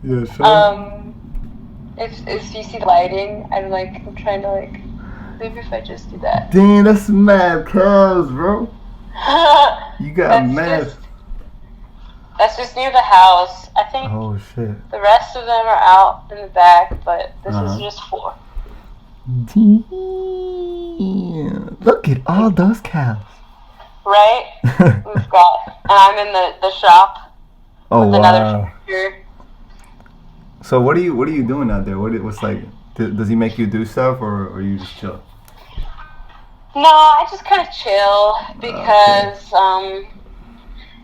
Yeah, sure. Um, if you see the lighting, I'm trying to like, maybe if I just do that. Damn, that's mad cows, bro. You got That's mad. just that's just near the house. I think Oh shit. the rest of them are out in the back, but this is Uh huh. just four. Damn. Look at all those cows. Right? We've got, and I'm in the shop Oh with another wow. tractor. So what are you doing out there? What's like? Does he make you do stuff or you just chill? No, I just kind of chill Okay. because,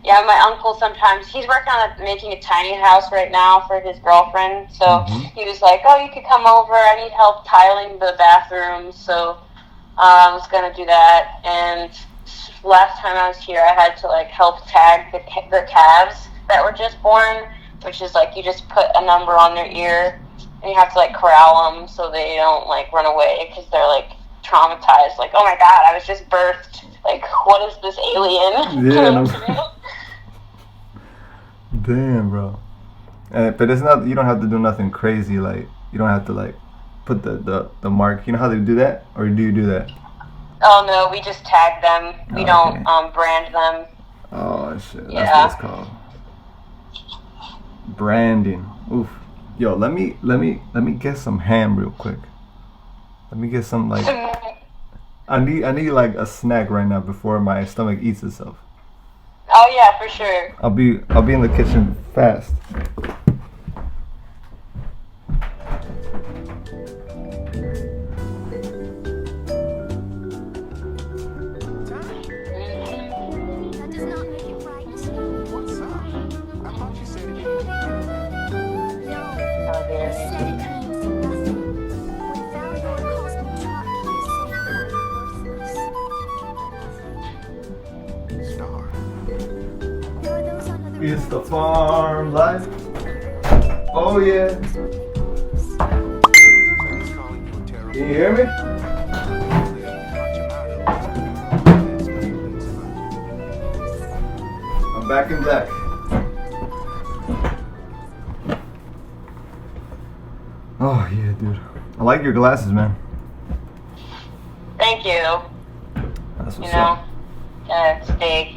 yeah, my uncle sometimes, he's working on making a tiny house right now for his girlfriend. So Mhm. he was like, oh, you could come over. I need help tiling the bathroom. So I was going to do that. And last time I was here, I had to like help tag the calves that were just born, which is like you just put a number on their ear and you have to like corral them so they don't like run away because they're like traumatized. Like, oh my god, I was just birthed. Like, what is this alien Yeah. doing No. to me? Damn, bro. But it's not. You don't have to do nothing crazy. Like you don't have to like put the mark. You know how they do that, or do you do that? Oh no, we just tag them. We Oh, don't okay. brand them. Oh shit. That's what it's Yeah. called. Branding. Oof. Yo, let me get some ham real quick. Let me get some like I need like a snack right now before my stomach eats itself. Oh yeah, for sure. I'll be in the kitchen fast. Mhm. That does not make it right. What's up? I thought you said it didn't mean anything. No, Oh I dear. said it means nothing. Without your cosmic child, my soul would be worthless. Nothing. Star. There are those on other It's the planets where the farm day life. rains and the night Oh yeah. brings what they promise. So he's calling you a Can you terrible hear me? man. Clearly Hachimaru must have heard all bad special things about you. Yes. I'm back in black. Oh yeah, dude. I like your glasses, man. Thank you. That's You what's up. know, stay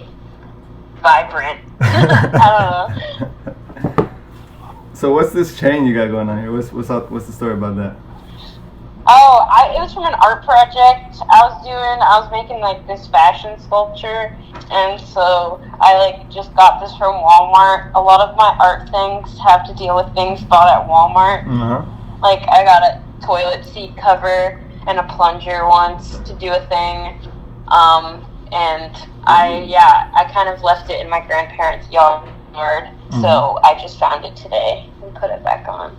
vibrant. I don't know. So what's this chain you got going on here? What's up? What's the story about that? Oh, it was from an art project I was doing. I was making like this fashion sculpture, and so I like just got this from Walmart. A lot of my art things have to deal with things bought at Walmart. Uh huh. Like I got a toilet seat cover and a plunger once to do a thing. And I kind of left it in my grandparents' yard, so I just found it today and put it back on.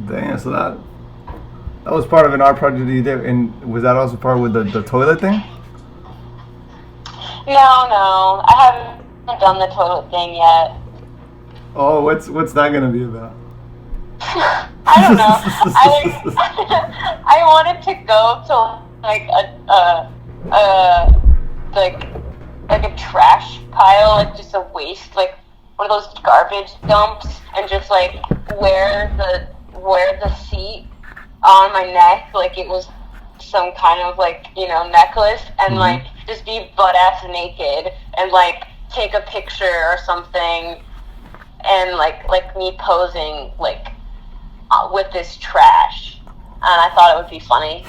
Damn. So that was part of an art project that you did, and was that also part with the toilet thing? No, I haven't done the toilet thing yet. Oh, what's that gonna be about? I don't know. I wanted to go to like a like a trash pile, like just a waste, like one of those garbage dumps, and just like wear the seat on my neck, like it was some kind of like necklace, and Mhm. like just be butt ass naked and like take a picture or something, and like me posing like with this trash, and I thought it would be funny,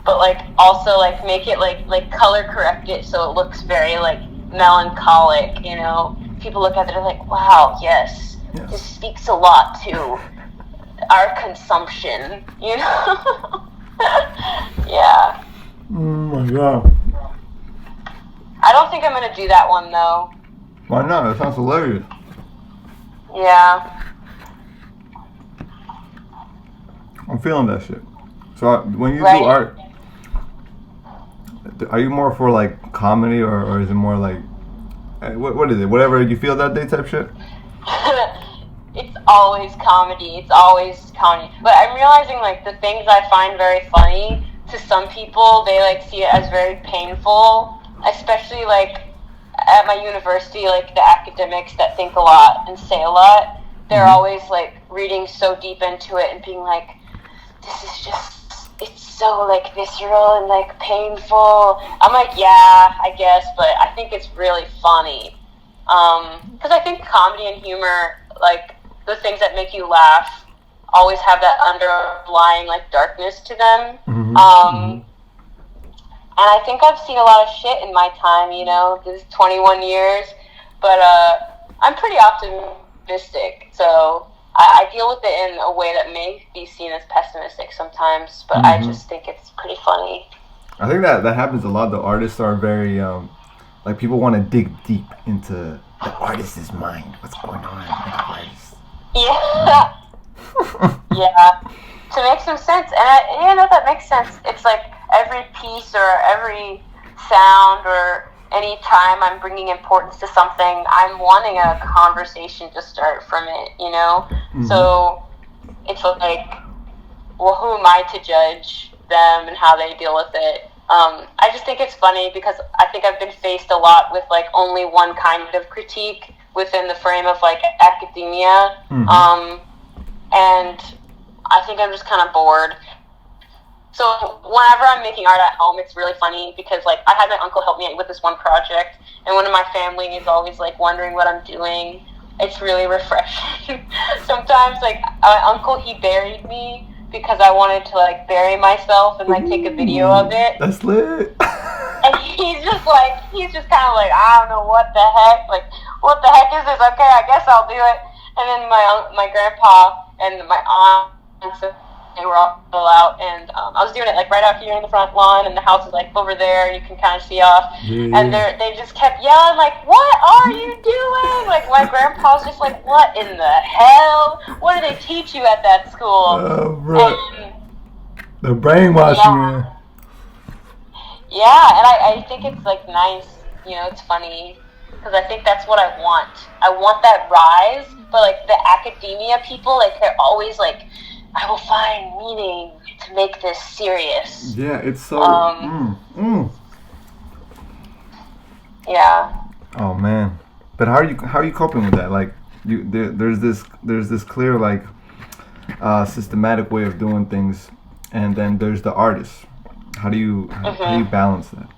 but like also like make it like color correct it so it looks very like melancholic. People look at it and they're like, wow, yes, this Yes. speaks a lot to our consumption. Yeah. Oh my god. I don't think I'm gonna do that one though. Why not? That sounds hilarious. Yeah. I'm feeling that shit. So when you do Right. art, are you more for like comedy or is it more like what is it? Whatever you feel that day type shit. It's always comedy. It's always comedy. But I'm realizing like the things I find very funny to some people, they like see it as very painful. Especially like at my university, like the academics that think a lot and say a lot, they're always like reading so deep into it and being like, this is just, it's so like visceral and like painful. I'm like, yeah, I guess, but I think it's really funny. Because I think comedy and humor, like the things that make you laugh, always have that underlying like darkness to them. And I think I've seen a lot of shit in my time, you know, this 21 years, but I'm pretty optimistic, so I deal with it in a way that may be seen as pessimistic sometimes, but I just think it's pretty funny. I think that happens a lot. The artists are very like, people want to dig deep into the artist's mind. What's going on with the artist? Yeah. Yeah. To make some sense, and you know, that makes sense. It's like every piece or every sound or any time I'm bringing importance to something, I'm wanting a conversation to start from it, you know? So it's like, well, who am I to judge them and how they deal with it? I just think it's funny because I think I've been faced a lot with like only one kind of critique within the frame of like academia. And I think I'm just kind of bored. So whenever I'm making art at home, it's really funny because like I had my uncle help me with this one project, and one of my family is always like wondering what I'm doing. It's really refreshing. Sometimes like my uncle, he buried me because I wanted to like bury myself and like take a video of it. That's lit. And he's just kind of like, I don't know what the heck, like, what the heck is this? Okay, I guess I'll do it. And then my grandpa and my aunt, they were all out, and I was doing it like right out here in the front lawn, and the house is like over there, you can kind of see off. And they just kept yelling like, what are you doing? Like my grandpa's just like, what in the hell? What do they teach you at that school? Oh, bro. The brainwashing, man. Yeah, and I think it's like nice, you know, it's funny, because I think that's what I want. I want that rise, but like the academia people, like they're always like, I will find meaning to make this serious. Yeah, it's so. Yeah. Oh man, but how are you coping with that? Like, there's this clear like systematic way of doing things, and then there's the artist. How do you balance that?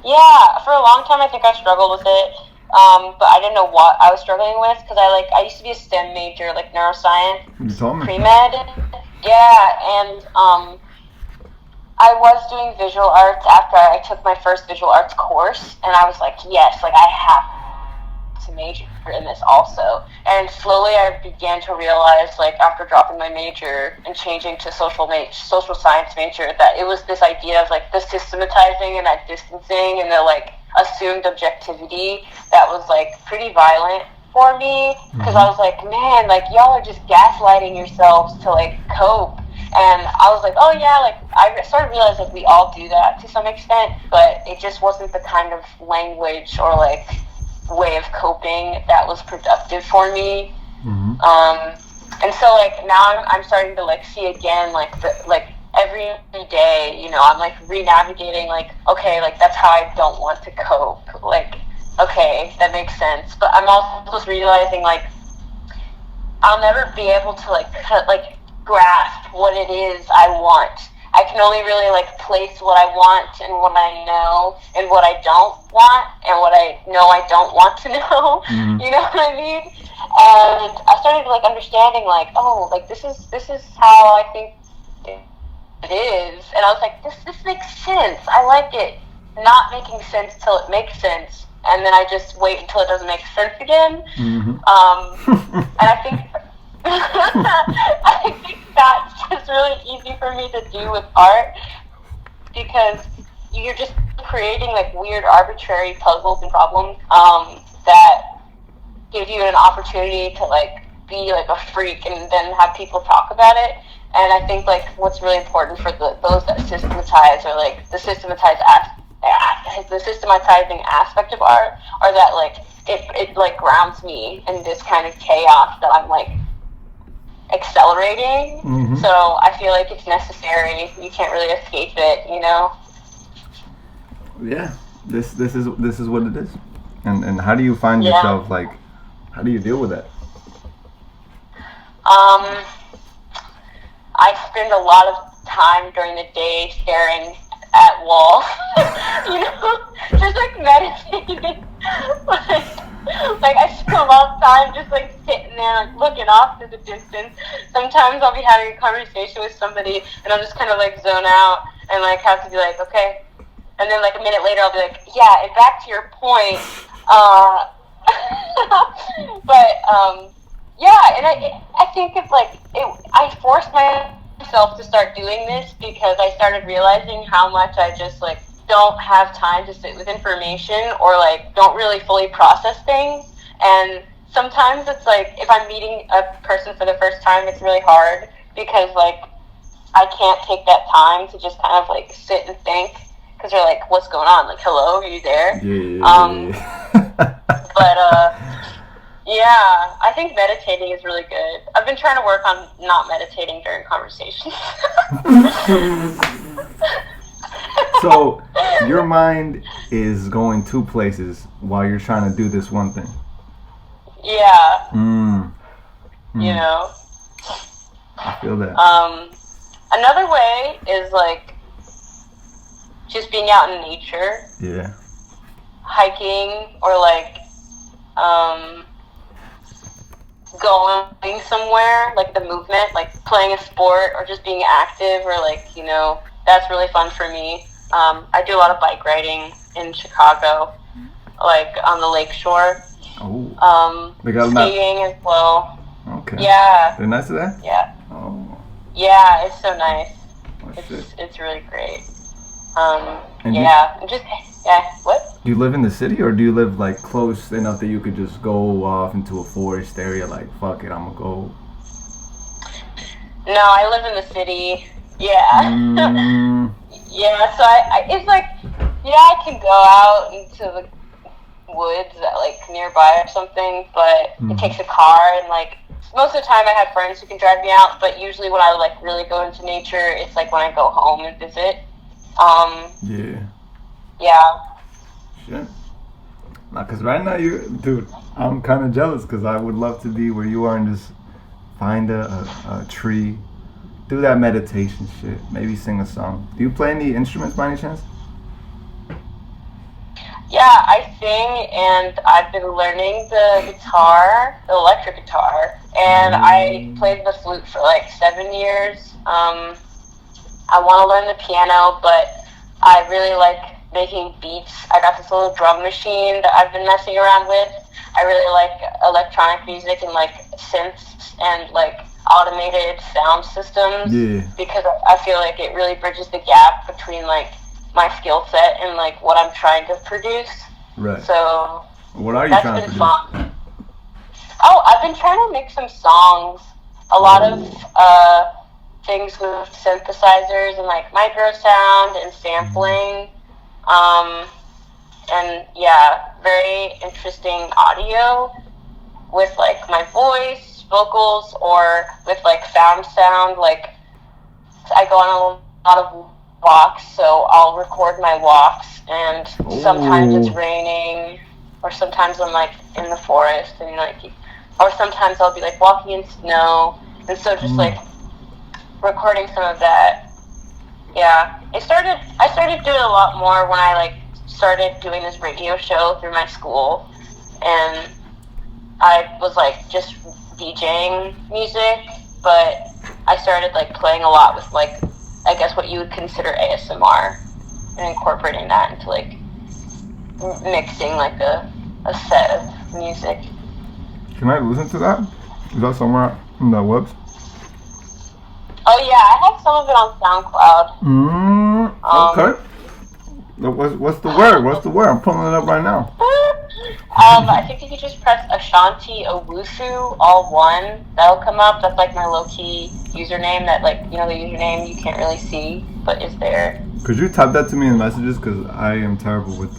Yeah, for a long time I think I struggled with it, but I didn't know what I was struggling with because I used to be a STEM major, like neuroscience, You told me. pre-med. Yeah, and I was doing visual arts after I took my first visual arts course, and I was like, yes, like I have to major in this also. And slowly I began to realize, like after dropping my major and changing to social science major, that it was this idea of like the systematizing and that distancing and the like assumed objectivity that was like pretty violent for me, because I was like, man, like y'all are just gaslighting yourselves to like cope. And I was like, oh yeah, like I started realizing like we all do that to some extent, but it just wasn't the kind of language or like way of coping that was productive for me. And so like now I'm starting to like see again like every day, you know, I'm like re-navigating like, okay, like that's how I don't want to cope. Like, okay, that makes sense. But I'm also just realizing like I'll never be able to like grasp what it is I want. I can only really like place what I want and what I know and what I don't want and what I know I don't want to know. You know what I mean? And I started like understanding like, oh, like this is how I think it is. And I was like, this makes sense. I like it not making sense till it makes sense, and then I just wait until it doesn't make sense again. And I think I think that's just really easy for me to do with art, because you're just creating like weird arbitrary puzzles and problems that give you an opportunity to like be like a freak and then have people talk about it. And I think like what's really important for those that systematize, or like the systematizing aspect of art, are that like it like grounds me in this kind of chaos that I'm like accelerating. So I feel like it's necessary. You can't really escape it, you know. Yeah, this is what it is. And how do you find yourself, like, how do you deal with that? Um, I spend a lot of time during the day staring at walls, you know, just like meditating. like I spend a lot of time just like sitting there, like looking off to the distance. Sometimes I'll be having a conversation with somebody, and I'll just kind of like zone out and like have to be like, okay. And then like a minute later, I'll be like, yeah. And back to your point, but yeah, and I think it's like I forced myself to start doing this because I started realizing how much I just like don't have time to sit with information or like don't really fully process things. And sometimes it's like if I'm meeting a person for the first time, it's really hard because like I can't take that time to just kind of like sit and think because they're like, what's going on? Like, hello, are you there? Yeah. But yeah, I think meditating is really good. I've been trying to work on not meditating during conversations. So your mind is going two places while you're trying to do this one thing. Yeah. You Mm. know. I feel that. Another way is like just being out in nature, Yeah. hiking, or like going somewhere, like the movement, like playing a sport or just being active, or like, you know, that's really fun for me. I do a lot of bike riding in Chicago, like on the lake shore. Oh. They got enough. Skiing as well. Okay. Yeah. They're nice to that? Yeah. Oh. Yeah, it's so nice. Oh shit. It's really great. And yeah, what? Do you live in the city or do you live like close enough that you could just go off into a forest area like fuck it, I'm gonna go? No, I live in the city. Yeah. Yeah, so I it's like, yeah, I can go out into the woods like nearby or something, but it takes a car, and like most of the time I have friends who can drive me out, but usually when I like really go into nature, it's like when I go home and visit. Yeah. Yeah. Shit. Nah, cause right now dude, I'm kind of jealous because I would love to be where you are and just find a tree, do that meditation shit, maybe sing a song. Do you play any instruments by any chance? Yeah, I sing, and I've been learning the guitar, the electric guitar, and I played the flute for like 7 years. I want to learn the piano, but I really like making beats. I got this little drum machine that I've been messing around with. I really like electronic music and like synths and like automated sound systems. Yeah. Because I feel like it really bridges the gap between like my skill set and like what I'm trying to produce. Right. So what are you that's trying to been produce? fun. Oh, I've been trying to make some songs. A lot of things with synthesizers and like micro sound and sampling. And yeah, very interesting audio with like my voice, vocals, or with like found sound. Like I go on a lot of walks, so I'll record my walks, and sometimes it's raining, or sometimes I'm like in the forest, and like, or sometimes I'll be like walking in snow, and so just like recording some of that. Yeah, I started doing a lot more when I like started doing this radio show through my school, and I was like just DJing music, but I started like playing a lot with like, I guess what you would consider ASMR, and incorporating that into like mixing like a set of music. Can I listen to that? Is that somewhere in the webs? Oh yeah, I have some of it on SoundCloud. Okay. What's the word? What's the word? I'm pulling it up right now. I think if you just press Ashanti Owusu, all one, that'll come up. That's like my low-key username that, like, you know, the username you can't really see, but is there. Could you type that to me in messages? Because I am terrible with...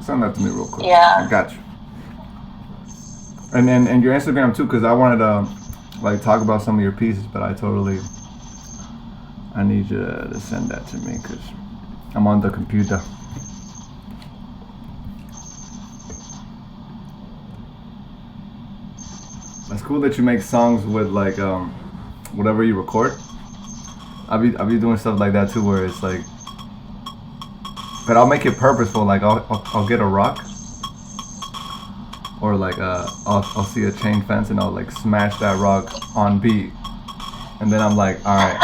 Send that to me real quick. Yeah. I got you. And your Instagram too, because I wanted to like talk about some of your pieces, but I need you to send that to me because I'm on the computer. It's cool that you make songs with like whatever you record. I'll be doing stuff like that too, where it's like, but I'll make it purposeful. Like I'll get a rock, or like I'll see a chain fence and I'll like smash that rock on beat, and then I'm like, all right.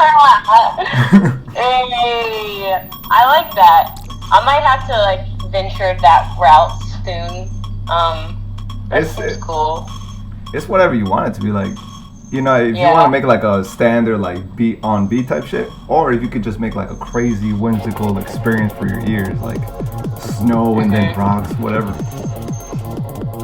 Hey, I like that. I might have to like venture that route soon. That seems cool. It's whatever you want it to be like. You know, if you want to make like a standard like beat on beat type shit, or if you could just make like a crazy whimsical experience for your ears, like snow and then rocks, whatever.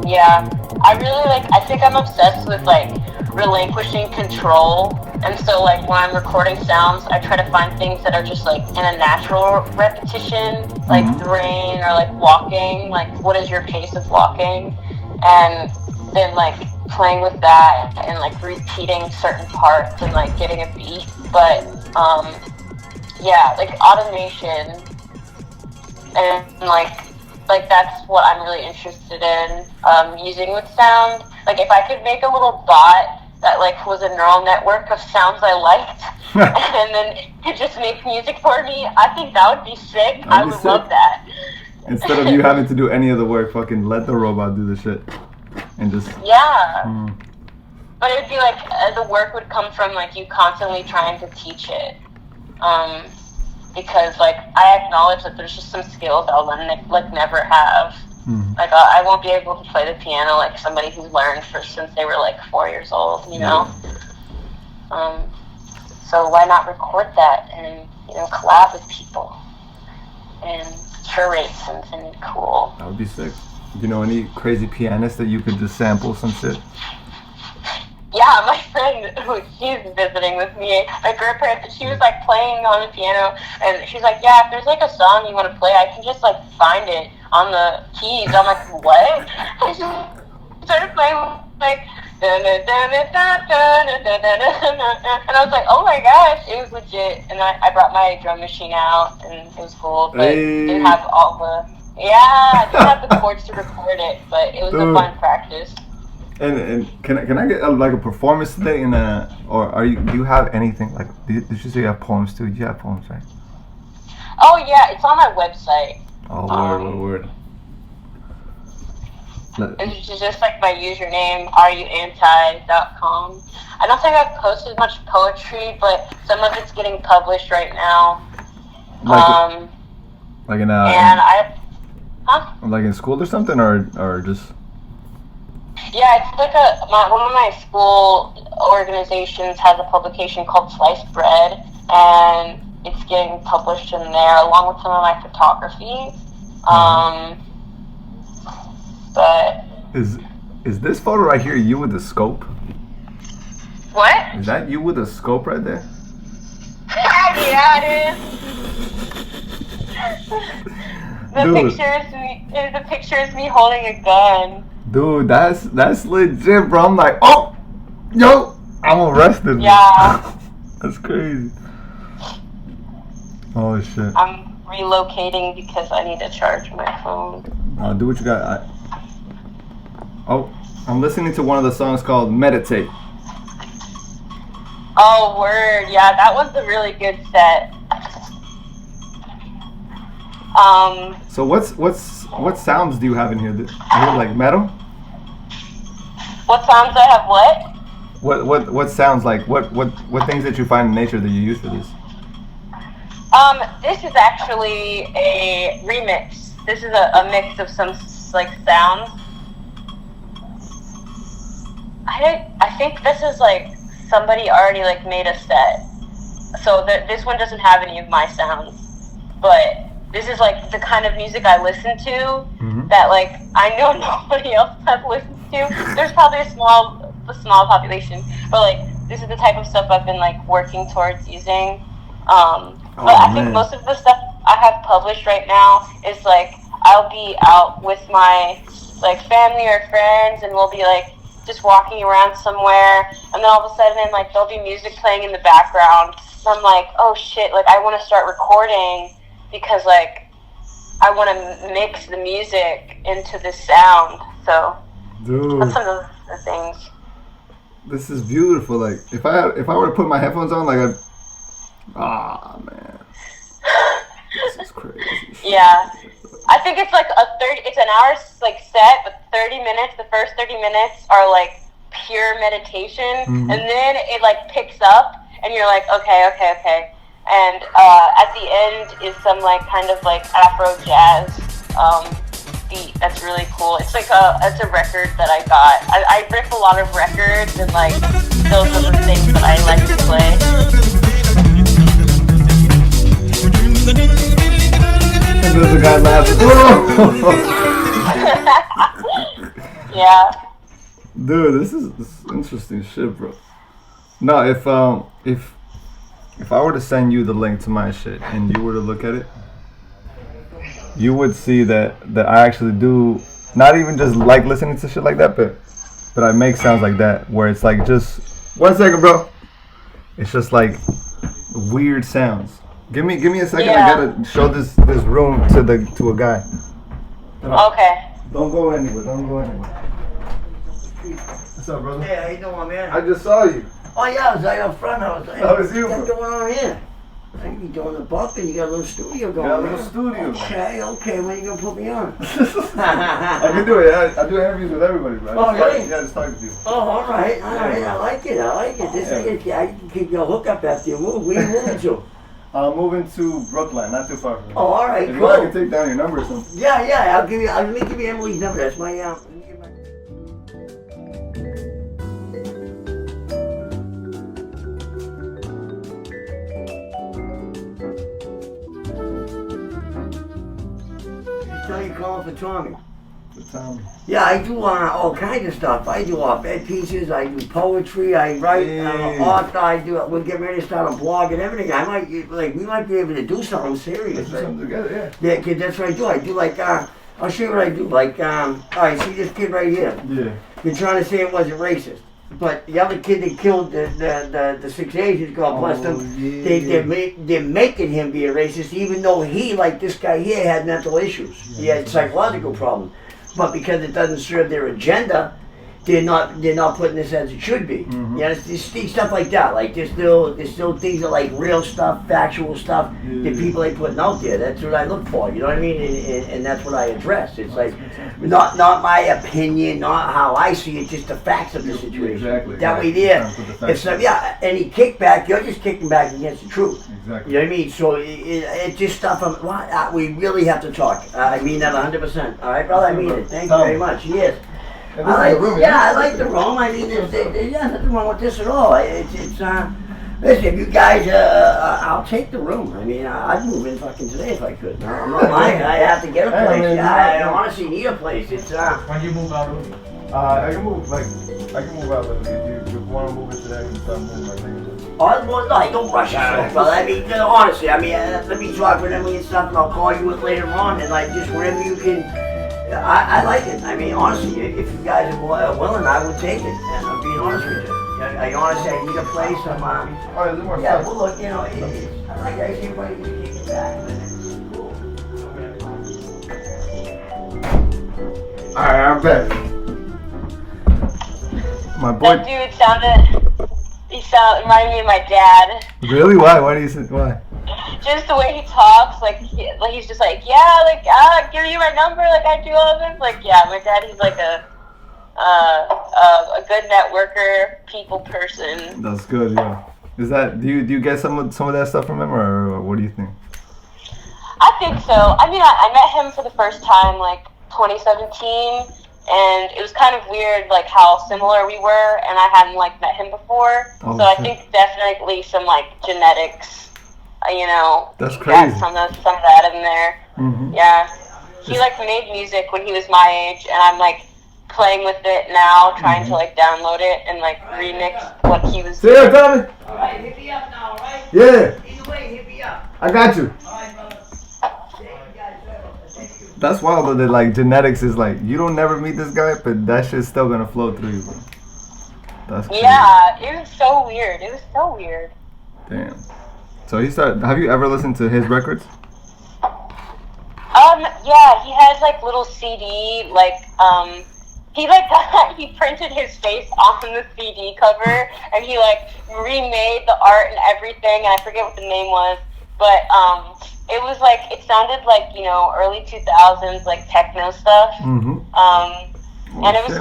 Yeah, I really like. I think I'm obsessed with like relinquishing control, and so like when I'm recording sounds, I try to find things that are just like in a natural repetition, like the rain or like walking. Like, what is your pace of walking? And then like playing with that and like repeating certain parts and like getting a beat. But yeah, like automation and like that's what I'm really interested in using with sound. Like if I could make a little bot that like was a neural network of sounds I liked and then it could just make music for me, I think that would be sick. I would love that. Instead of you having to do any of the work, fucking let the robot do the shit. And just but it would be like the work would come from like you constantly trying to teach it, because like I acknowledge that there's just some skills I'll like never have. Like I won't be able to play the piano like somebody who's learned since they were like 4 years old, you know. So why not record that and collab with people and curate something cool? That would be sick. Do you know any crazy pianist that you could just sample some shit? Yeah, my friend, she's visiting with me, my grandparents, she was like playing on the piano, and she's like, yeah, if there's like a song you want to play, I can just like find it on the keys. I'm like, what? And she started playing like, and I was like, oh my gosh, it was legit. And I brought my drum machine out, and it was cool, but didn't have all the... Yeah, I didn't have the chords to record it, but it was a fun practice. And can I get like a performance today or do you have anything like? Did you say you have poems too? You have poems, right? Oh yeah, it's on my website. Oh, word. It's just like my username, areyouanti.com. I don't think I've posted much poetry, but some of it's getting published right now. Like in like in school or something, or just? Yeah, it's like one of my school organizations has a publication called Sliced Bread, and it's getting published in there along with some of my photography. But is this photo right here you with the scope? What? Is that you with the scope right there? Yeah, it is. The picture is me holding a gun. Dude, that's legit, bro. I'm like, oh, yo, I'm arrested. Yeah. That's crazy. Oh shit. I'm relocating because I need to charge my phone. Do what you got. I'm listening to one of the songs called Meditate. Oh, word. Yeah, that was a really good set. So what sounds do you have in here? I hear like metal. What sounds I have? What? What sounds like? What things that you find in nature that you use for this? This is actually a remix. This is a mix of some like sounds. I think this is like somebody already like made a set. So this one doesn't have any of my sounds, but this is like the kind of music I listen to that like I know nobody else has listened to. There's probably a small population, but like this is the type of stuff I've been like working towards using. But I think most of the stuff I have published right now is like I'll be out with my like family or friends, and we'll be like just walking around somewhere, and then all of a sudden like there'll be music playing in the background, and I'm like, oh shit, like I want to start recording because like I want to mix the music into the sound. So that's some of the things. This is beautiful. Like if I were to put my headphones on, like man, this is crazy. Yeah. I think it's like it's an hour like set, but 30 minutes, the first 30 minutes are like pure meditation, and then it like picks up, and you're like, okay. And at the end is some like kind of like Afro jazz beat that's really cool. It's like it's a record that I got. I rip a lot of records, and like those are the things that I like to play. And there's a guy laughing. Yeah. Dude, this is interesting shit, bro. No, if I were to send you the link to my shit and you were to look at it, you would see that I actually do not even just like listening to shit like that, but I make sounds like that where it's like just 1 second, bro. It's just like weird sounds. Give me a second. Yeah. I gotta show this room to a guy. Okay. Don't go anywhere. What's up, brother? Hey, how you doing, man? I just saw you. Oh yeah, I was right up front. I was like, That was you. what's going on here? I think you're doing the bumping. You got a little studio going Got a on. little studio. Okay. When you gonna put me on? I can do it. I do interviews with everybody, bro. Oh, really? Yeah, just talking to you. Oh, all right. I like it. This thing, I can keep your hookup after you move. Where you moving to? I'm moving to Brookline, not too far from here. Oh, all right, If you cool. want, I can take down your number or something. Yeah. Let me give you Emily's number. That's my Tell you calling for Tommy. Yeah, I do all kinds of stuff. I do bed pieces, I do poetry, I write, author, we're getting ready to start a blog and everything. We might be able to do something serious. Let's do something together, Yeah, kid, that's what I do. I do I'll show you what I do. All right, see this kid right here? Yeah. You're trying to say it wasn't racist. But the other kid that killed the 6 Asians, God bless them, they're making him be a racist, even though he, like this guy here, had mental issues. He had psychological problems. But because it doesn't serve their agenda, they're not putting this as it should be. Yeah, it's stuff like that. Like there's still things that like real stuff, factual stuff that people ain't putting out there. That's what I look for. You know what I mean? And that's what I address. It's like not my opinion, not how I see it, just the facts of the situation. Exactly. That way there. It's any kickback, you're just kicking back against the truth. Exactly. You know what I mean? So it's just stuff. We really have to talk. I mean that 100%. All right, brother. I mean it. Thank you very much. Yes. I like the room. I mean, there's nothing wrong with this at all. Listen, if you guys, I'll take the room. I mean, I'd move in fucking today if I could. I'm not lying. I have to get a place. I honestly need a place. It's When do you move out of it? I can move out a little bit. If you want to move it today, I can start moving my things. well, no, don't rush yourself, brother. I mean, honestly, let me talk with Emily and stuff, and I'll call you later on, and just whenever you can. I like it. I mean, honestly, if you guys are willing, I would take it. And I'm being honest with you. I honestly, I need a place. I'm, All right, more yeah, stuff. well, look, I like everybody to kick it back. Cool. All right, I'm back. My boy. That dude reminded me of my dad. Really? Why do you say why? Just the way he talks, he's just like, give you my number, like I do all this. Like, yeah, my dad, he's like a good networker, people person. That's good, yeah. Is that do you get some of that stuff from him, or what do you think? I think so. I mean, I met him for the first time like 2017, and it was kind of weird, like how similar we were, and I hadn't like met him before. Oh, so I shit. think definitely some like genetics. That's got crazy. some of that in there. Mm-hmm. Yeah, he like made music when he was my age, and I'm like playing with it now, trying to like download it and like remix what he was See ya, doing. Tommy. All right, hit me up now, all right? Yeah, Either way, hit me up. I got you. All right, brother. Thank you guys. Thank you. That's wild though. That like genetics is like you don't never meet this guy, but that shit's still gonna flow through you, bro. That's crazy. Yeah, it was so weird. It was so weird. Damn. So he started. Have you ever listened to his records? Yeah, he has like little CD, he like he printed his face on the CD cover, and he like remade the art and everything. And I forget what the name was, but it was like it sounded like early 2000s like techno stuff. Mm-hmm. And it was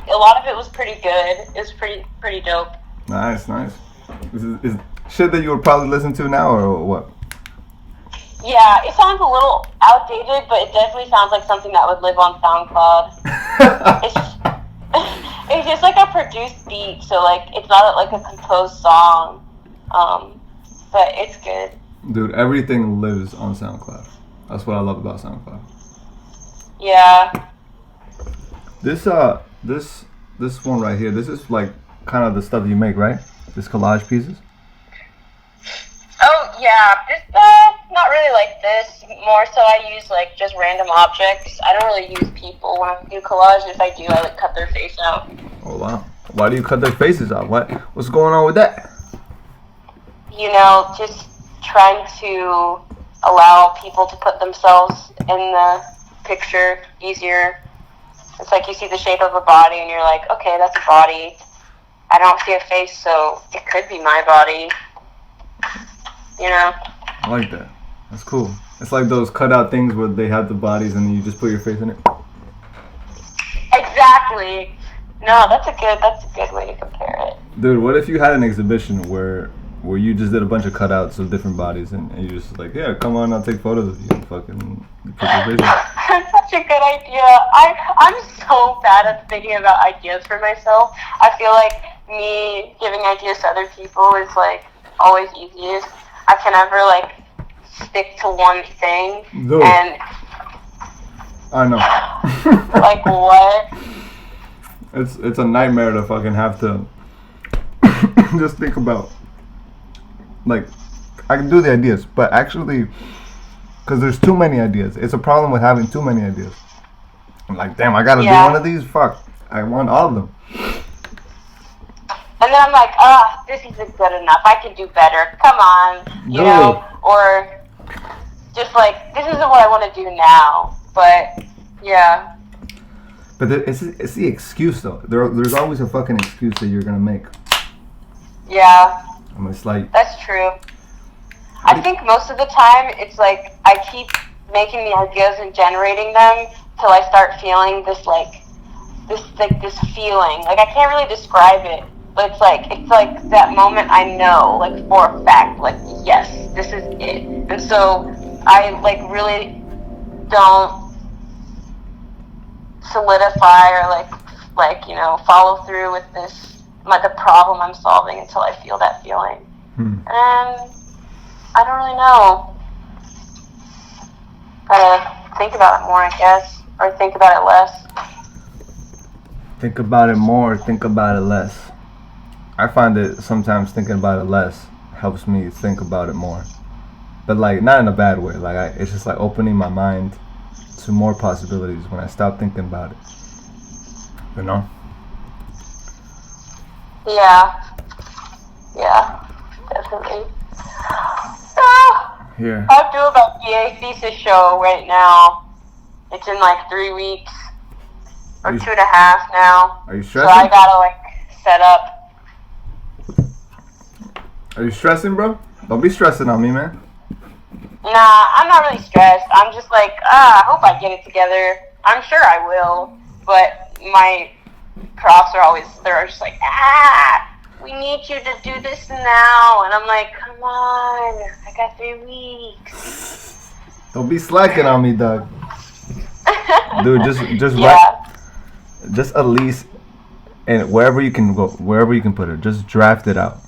a lot of it was pretty good. It was pretty dope. Nice. Is shit that you would probably listen to now or what? Yeah, it sounds a little outdated, but it definitely sounds like something that would live on SoundCloud. It's just like a produced beat, so like it's not like a composed song, but it's good. Dude, everything lives on SoundCloud. That's what I love about SoundCloud. Yeah. This one right here, this is like kind of the stuff you make, right? This collage pieces. Oh yeah, this not really like this. More so, I use like just random objects. I don't really use people when I do collage. If I do, I like cut their face out. Oh wow! Why do you cut their faces out? What's going on with that? Just trying to allow people to put themselves in the picture easier. It's like you see the shape of a body and you're like, okay, that's a body. I don't see a face, so it could be my body. I like that. That's cool. It's like those cutout things where they have the bodies and then you just put your face in it. Exactly. No, that's a good way to compare it. Dude, what if you had an exhibition where you just did a bunch of cutouts of different bodies and you just like, yeah, come on, I'll take photos of you and fucking put your face in it. That's such a good idea. I'm so bad at thinking about ideas for myself. I feel like me giving ideas to other people is like always easiest. I can never like stick to one thing. Dude. And I know. like what? It's a nightmare to fucking have to just think about. Like, I can do the ideas, but actually, because there's too many ideas. It's a problem with having too many ideas. I'm like, damn, I gotta do one of these? Fuck, I want all of them. And then I'm like, this isn't good enough. I can do better. Come on, you know? Or just like, this isn't what I want to do now. But, yeah. But it's the excuse, though. There's always a fucking excuse that you're gonna make. Yeah. I mean, it's like... That's true. I think most of the time, it's like, I keep making the ideas and generating them till I start feeling this feeling. Like, I can't really describe it. But it's like that moment I know, like, for a fact, like, yes, this is it. And so I, like, really don't solidify or, follow through with this, the problem I'm solving until I feel that feeling. And I don't really know. Gotta think about it more, I guess. Or think about it less. Think about it more, think about it less. I find that sometimes thinking about it less helps me think about it more. But like, not in a bad way. Like, it's just like opening my mind to more possibilities when I stop thinking about it. You know? Yeah, definitely. Here. I'm doing my BA thesis show right now. It's in like 3 weeks. Or 2.5 now. Are you So stressing? I gotta like set up. Are you stressing, bro? Don't be stressing on me, man. Nah, I'm not really stressed. I'm just like, I hope I get it together. I'm sure I will. But my profs they're just like, we need you to do this now. And I'm like, come on, I got 3 weeks. Don't be slacking on me, Doug. Dude, just Yeah. write. Just at least, and wherever you can put it, just draft it out.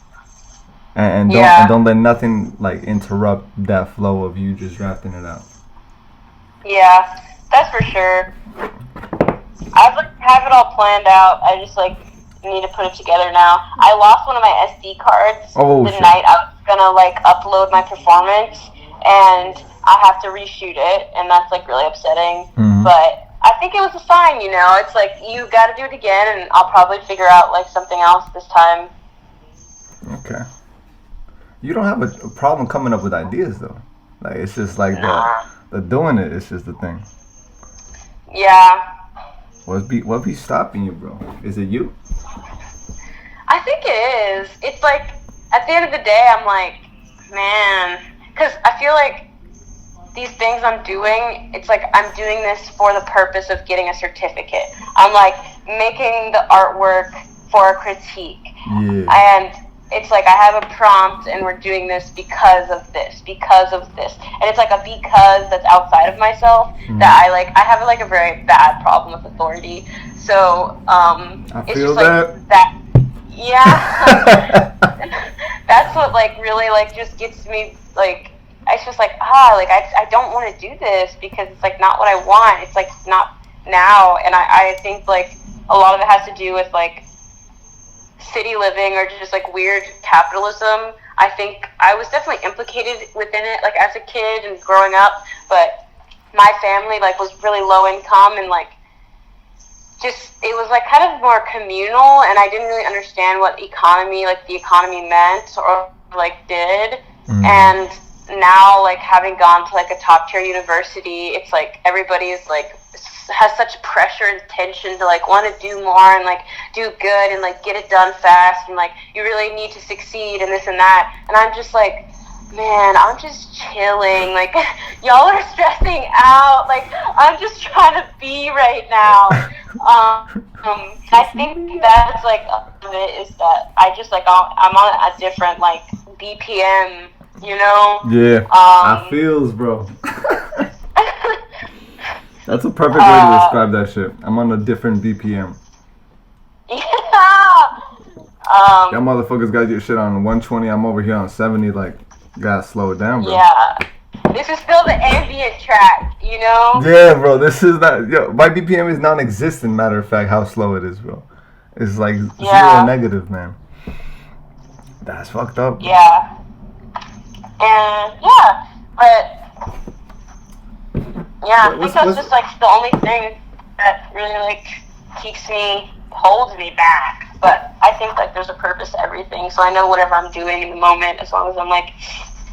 And don't let nothing like interrupt that flow of you just drafting it out. Yeah, that's for sure. I have it all planned out. I just like need to put it together now. I lost one of my SD cards the night I was gonna like upload my performance, and I have to reshoot it, and that's like really upsetting. But I think it was a sign, you know. It's like you got to do it again, and I'll probably figure out like something else this time. Okay. You don't have a problem coming up with ideas though. Like, it's just like the doing it is just the thing. Yeah. What be stopping you, bro? Is it you? I think it is. It's like, at the end of the day, I'm like, man, because I feel like these things I'm doing, it's like I'm doing this for the purpose of getting a certificate. I'm like making the artwork for a critique. Yeah. And it's like I have a prompt and we're doing this because of this. And it's like a because that's outside of myself that I have like a very bad problem with authority. So I it's feel just like that. Yeah. That's what like really like just gets me like, it's just like, like I don't want to do this because it's like not what I want. It's like not now. And I think like a lot of it has to do with like city living or just like weird capitalism. I think I was definitely implicated within it like as a kid and growing up, but my family like was really low income and like just it was like kind of more communal, and I didn't really understand what the economy meant or like did. And now like having gone to like a top tier university, it's like everybody's like has such pressure and tension to like want to do more and like do good and like get it done fast, and like you really need to succeed and this and that, and I'm just like, man, I'm just chilling, like y'all are stressing out, like I'm just trying to be right now. I think that's like of it is that I just like I'm on a different like BPM, you know? Yeah. I feels, bro. That's a perfect way to describe that shit. I'm on a different BPM. Yeah. Y'all motherfuckers got your shit on 120. I'm over here on 70. Like, gotta slow it down, bro. Yeah. This is still the ambient track, you know? Yeah, bro. This is not. Yo, my BPM is non-existent. Matter of fact, how slow it is, bro. It's like zero negative, man. That's fucked up. Bro. Yeah. And yeah, but. Yeah, I think that's just like the only thing that really like holds me back. But I think like there's a purpose to everything, so I know whatever I'm doing in the moment, as long as I'm like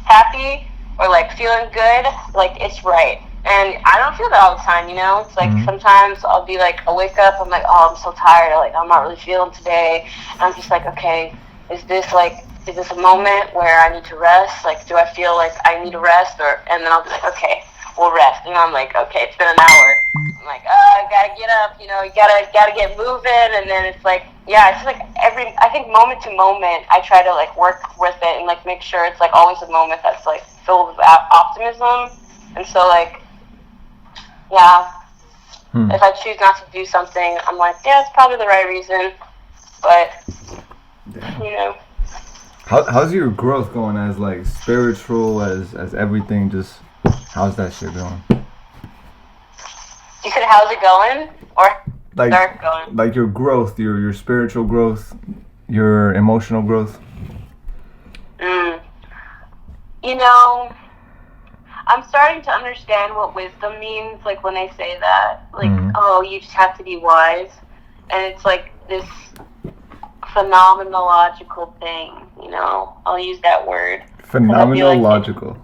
happy or like feeling good, like it's right. And I don't feel that all the time, you know? It's like sometimes I'll be like, I'll wake up, I'm like, oh, I'm so tired, or like I'm not really feeling today. And I'm just like, okay, is this a moment where I need to rest? Like, do I feel like I need to rest? And then I'll be like, okay, we'll rest. And I'm like, okay, it's been an hour. I'm like, oh, I gotta get up, you know, you gotta get moving. And then it's like, yeah, it's like I think moment to moment, I try to like work with it and like make sure it's like always a moment that's like filled with optimism. And so like, yeah, if I choose not to do something, I'm like, yeah, it's probably the right reason. But, you know. How's your growth going as like spiritual, as everything? Just how's that shit going? You said how's it going, or like how's it going? Like your growth, your spiritual growth, your emotional growth. You know, I'm starting to understand what wisdom means. Like when they say that, like, oh, you just have to be wise, and it's like this phenomenological thing, you know, I'll use that word. Phenomenological.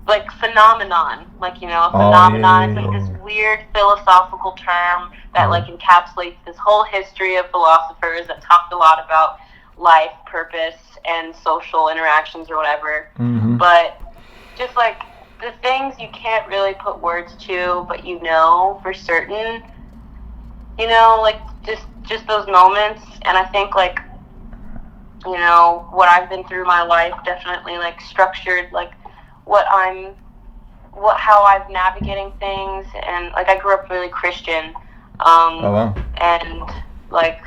Like phenomenon, like, you know, a phenomenon. It's like this weird philosophical term that like encapsulates this whole history of philosophers that talked a lot about life, purpose, and social interactions or whatever. But just like the things you can't really put words to, but you know for certain, you know, like just those moments. And I think like, you know, what I've been through my life definitely like structured like how I'm navigating things. And like I grew up really Christian, and like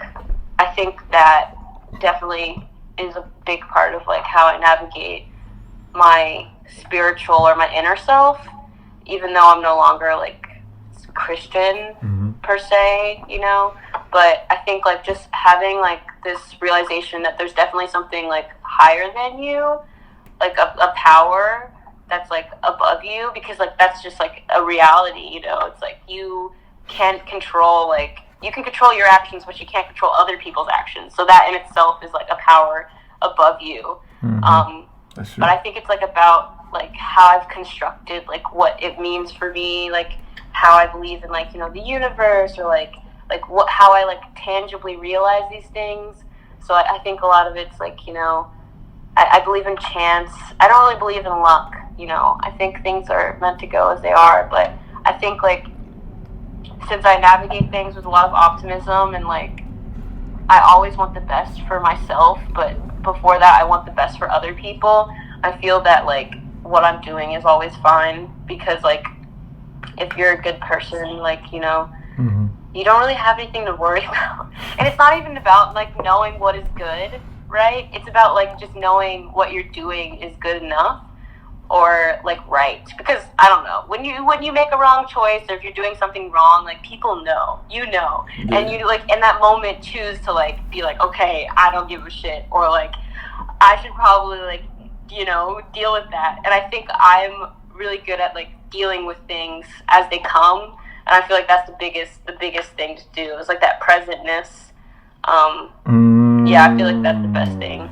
I think that definitely is a big part of like how I navigate my spiritual or my inner self, even though I'm no longer like Christian per se, you know. But I think like just having like this realization that there's definitely something like higher than you, like a power that's like above you, because like that's just like a reality, you know. It's like you can't control, like you can control your actions, but you can't control other people's actions. So that in itself is like a power above you. But I think it's like about like how I've constructed like what it means for me, like how I believe in like, you know, the universe, or like like how I like tangibly realize these things. So I think a lot of it's like, you know, I believe in chance. I don't really believe in luck, you know. I think things are meant to go as they are, but I think like since I navigate things with a lot of optimism and like I always want the best for myself, but before that I want the best for other people. I feel that like what I'm doing is always fine because like if you're a good person, like, you know, you don't really have anything to worry about. And it's not even about like knowing what is good, right? It's about like just knowing what you're doing is good enough or like right. Because I don't know, when you make a wrong choice or if you're doing something wrong, like people know, you know, and you like in that moment choose to like be like, okay, I don't give a shit, or like I should probably like, you know, deal with that. And I think I'm really good at like dealing with things as they come, and I feel like that's the biggest thing to do is like that presentness. Yeah, I feel like that's the best thing.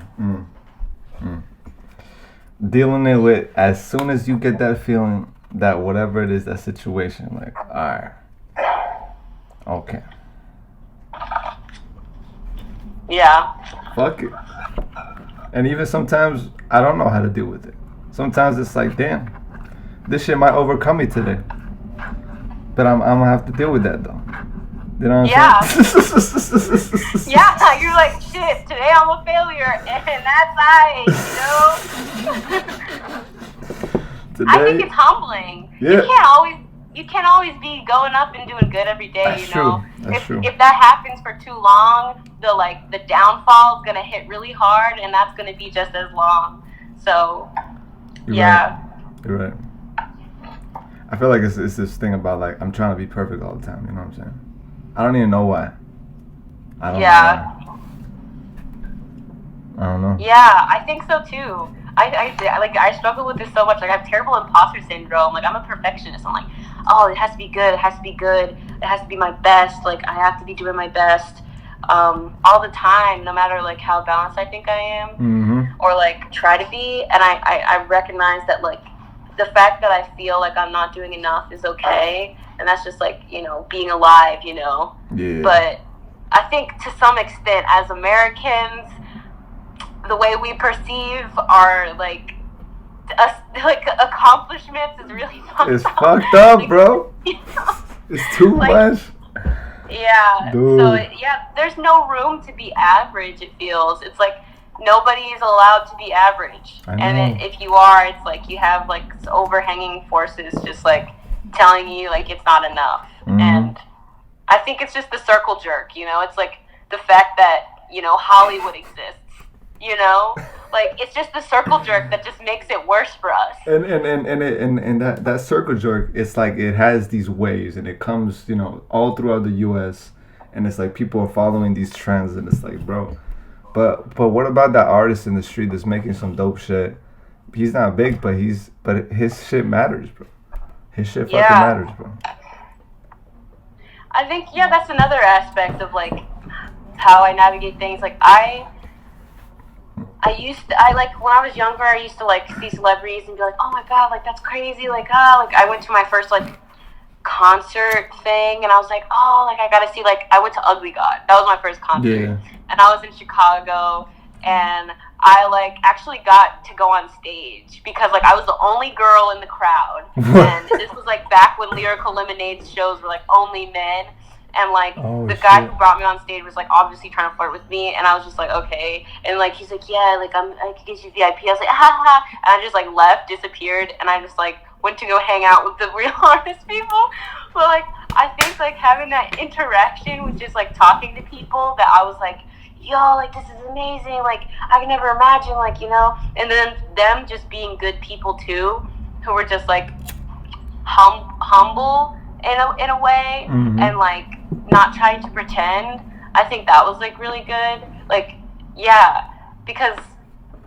Dealing it with as soon as you get that feeling that whatever it is, that situation, like, alright, okay, Yeah. fuck it. And even sometimes I don't know how to deal with it. Sometimes it's like, damn, this shit might overcome me today, but I'm gonna have to deal with that though. You know what I'm saying? Yeah, you're like, shit, today I'm a failure, and that's I, you know? Today, I think it's humbling. Yeah. You can't always be going up and doing good every day, That's you know? true. That's true. If that happens for too long, the downfall is gonna hit really hard, and that's gonna be just as long. So, You're yeah. right. You're right. I feel like it's this thing about like I'm trying to be perfect all the time. You know what I'm saying? I don't even know why. I don't know why. I don't know. Yeah, I think so too. I struggle with this so much. Like I have terrible imposter syndrome. Like I'm a perfectionist. I'm like, oh, it has to be good. It has to be good. It has to be my best. Like I have to be doing my best all the time, no matter like how balanced I think I am, or like try to be. And I recognize that like the fact that I feel like I'm not doing enough is okay, and that's just like, you know, being alive, you know. Yeah. But I think to some extent, as Americans, the way we perceive our like accomplishments is really fucked up. Fucked up, like, bro. You know? It's too much. Yeah. Dude. So there's no room to be average. It feels it's like nobody is allowed to be average, and if you are, it's like you have like overhanging forces just like telling you like it's not enough. And I think it's just the circle jerk, you know. It's like the fact that, you know, Hollywood exists. You know, like it's just the circle jerk that just makes it worse for us. And that circle jerk, it's like it has these waves, and it comes, you know, all throughout the U.S. And it's like people are following these trends, and it's like, bro, but what about that artist in the street that's making some dope shit? He's not big, but his shit matters, bro. His shit fucking matters, bro. I think that's another aspect of like how I navigate things. Like I like when I was younger, I used to like see celebrities and be like, oh my god, like that's crazy, like like I went to my first like concert thing and I was like, oh, like I gotta see, like I went to Ugly God. That was my first concert, and I was in Chicago, and I like actually got to go on stage because like I was the only girl in the crowd, and this was like back when Lyrical Lemonade's shows were like only men. And like the guy who brought me on stage was like obviously trying to flirt with me, and I was just like, okay. And like he's like, yeah, like I could get you VIP. I was like, ha ha. And I just like left, disappeared, and I just like went to go hang out with the real artist people. But like I think like having that interaction with just like talking to people, that I was like, yo, like this is amazing. Like I could never imagine, like, you know. And then them just being good people too, who were just like humble in a way, and like not trying to pretend. I think that was like really good. Like, yeah, because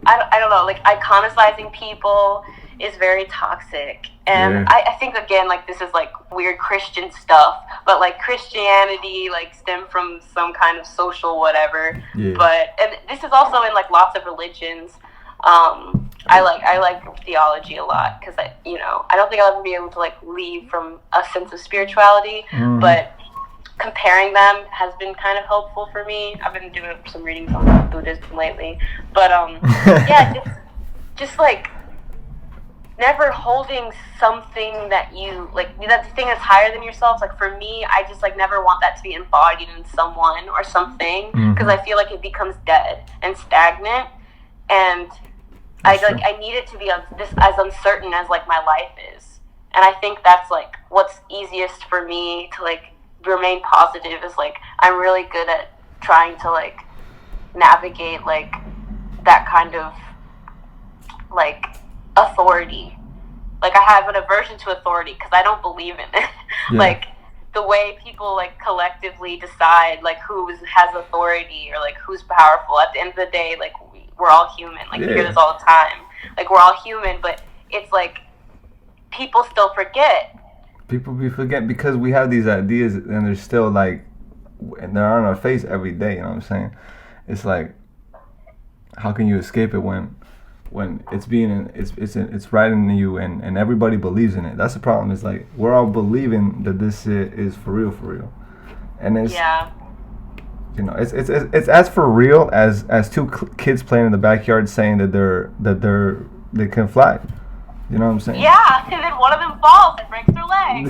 I don't know, like iconicizing people is very toxic. And I think again, like this is like weird Christian stuff, but like Christianity like stemmed from some kind of social whatever. But and this is also in like lots of religions. I like theology a lot because I don't think I'll ever be able to like leave from a sense of spirituality, but comparing them has been kind of helpful for me. I've been doing some readings on Buddhism lately, but yeah, just like never holding something that you like that thing is higher than yourself. Like for me, I just like never want that to be embodied in someone or something because I feel like it becomes dead and stagnant, and I need it to be this as uncertain as like my life is. And I think that's like what's easiest for me to like remain positive is like I'm really good at trying to like navigate like that kind of like authority. Like I have an aversion to authority because I don't believe in it. Yeah. Like the way people like collectively decide like who has authority or like who's powerful. At the end of the day, like we're all human. Like you hear this all the time. Like we're all human, but it's like people still forget. People forget because we have these ideas and they're still like, and they're on our face every day. You know what I'm saying? It's like, how can you escape it when it's right in you and everybody believes in it? That's the problem. Is like we're all believing that this is for real, and it's you know it's as for real as two kids playing in the backyard saying that they can fly. You know what I'm saying? Yeah, and then one of them falls and breaks their leg.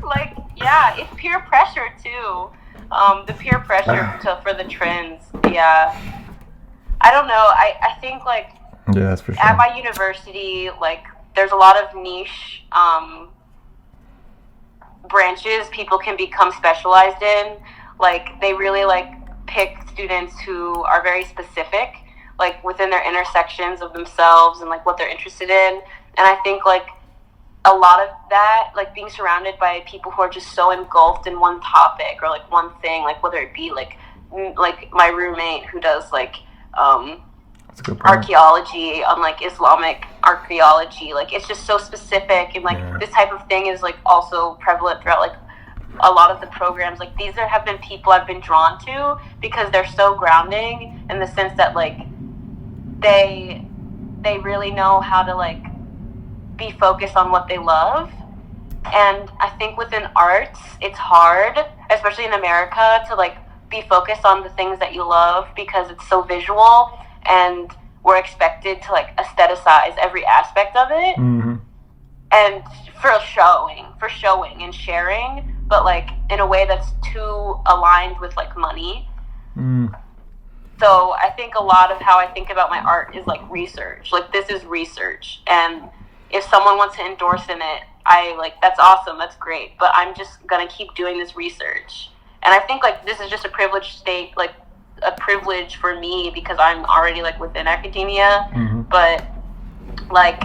Like, yeah, it's peer pressure too. The peer pressure for the trends. Yeah. I don't know. I think like yeah, that's for sure. at my university, like there's a lot of niche branches people can become specialized in. Like they really like pick students who are very specific, like within their intersections of themselves and like what they're interested in. And I think like a lot of that, like being surrounded by people who are just so engulfed in one topic or like one thing, like whether it be like my roommate who does like archaeology on like Islamic archaeology, like it's just so specific, and like this type of thing is like also prevalent throughout like a lot of the programs. Like these have been people I've been drawn to because they're so grounding in the sense that like they really know how to like be focused on what they love. And I think within arts it's hard, especially in America, to like be focused on the things that you love because it's so visual and we're expected to like aestheticize every aspect of it. And for showing and sharing, but like in a way that's too aligned with like money. So I think a lot of how I think about my art is like research. Like this is research, and if someone wants to endorse in it, I like that's awesome, that's great. But I'm just gonna keep doing this research, and I think like this is just a privileged state, like a privilege for me because I'm already like within academia. But like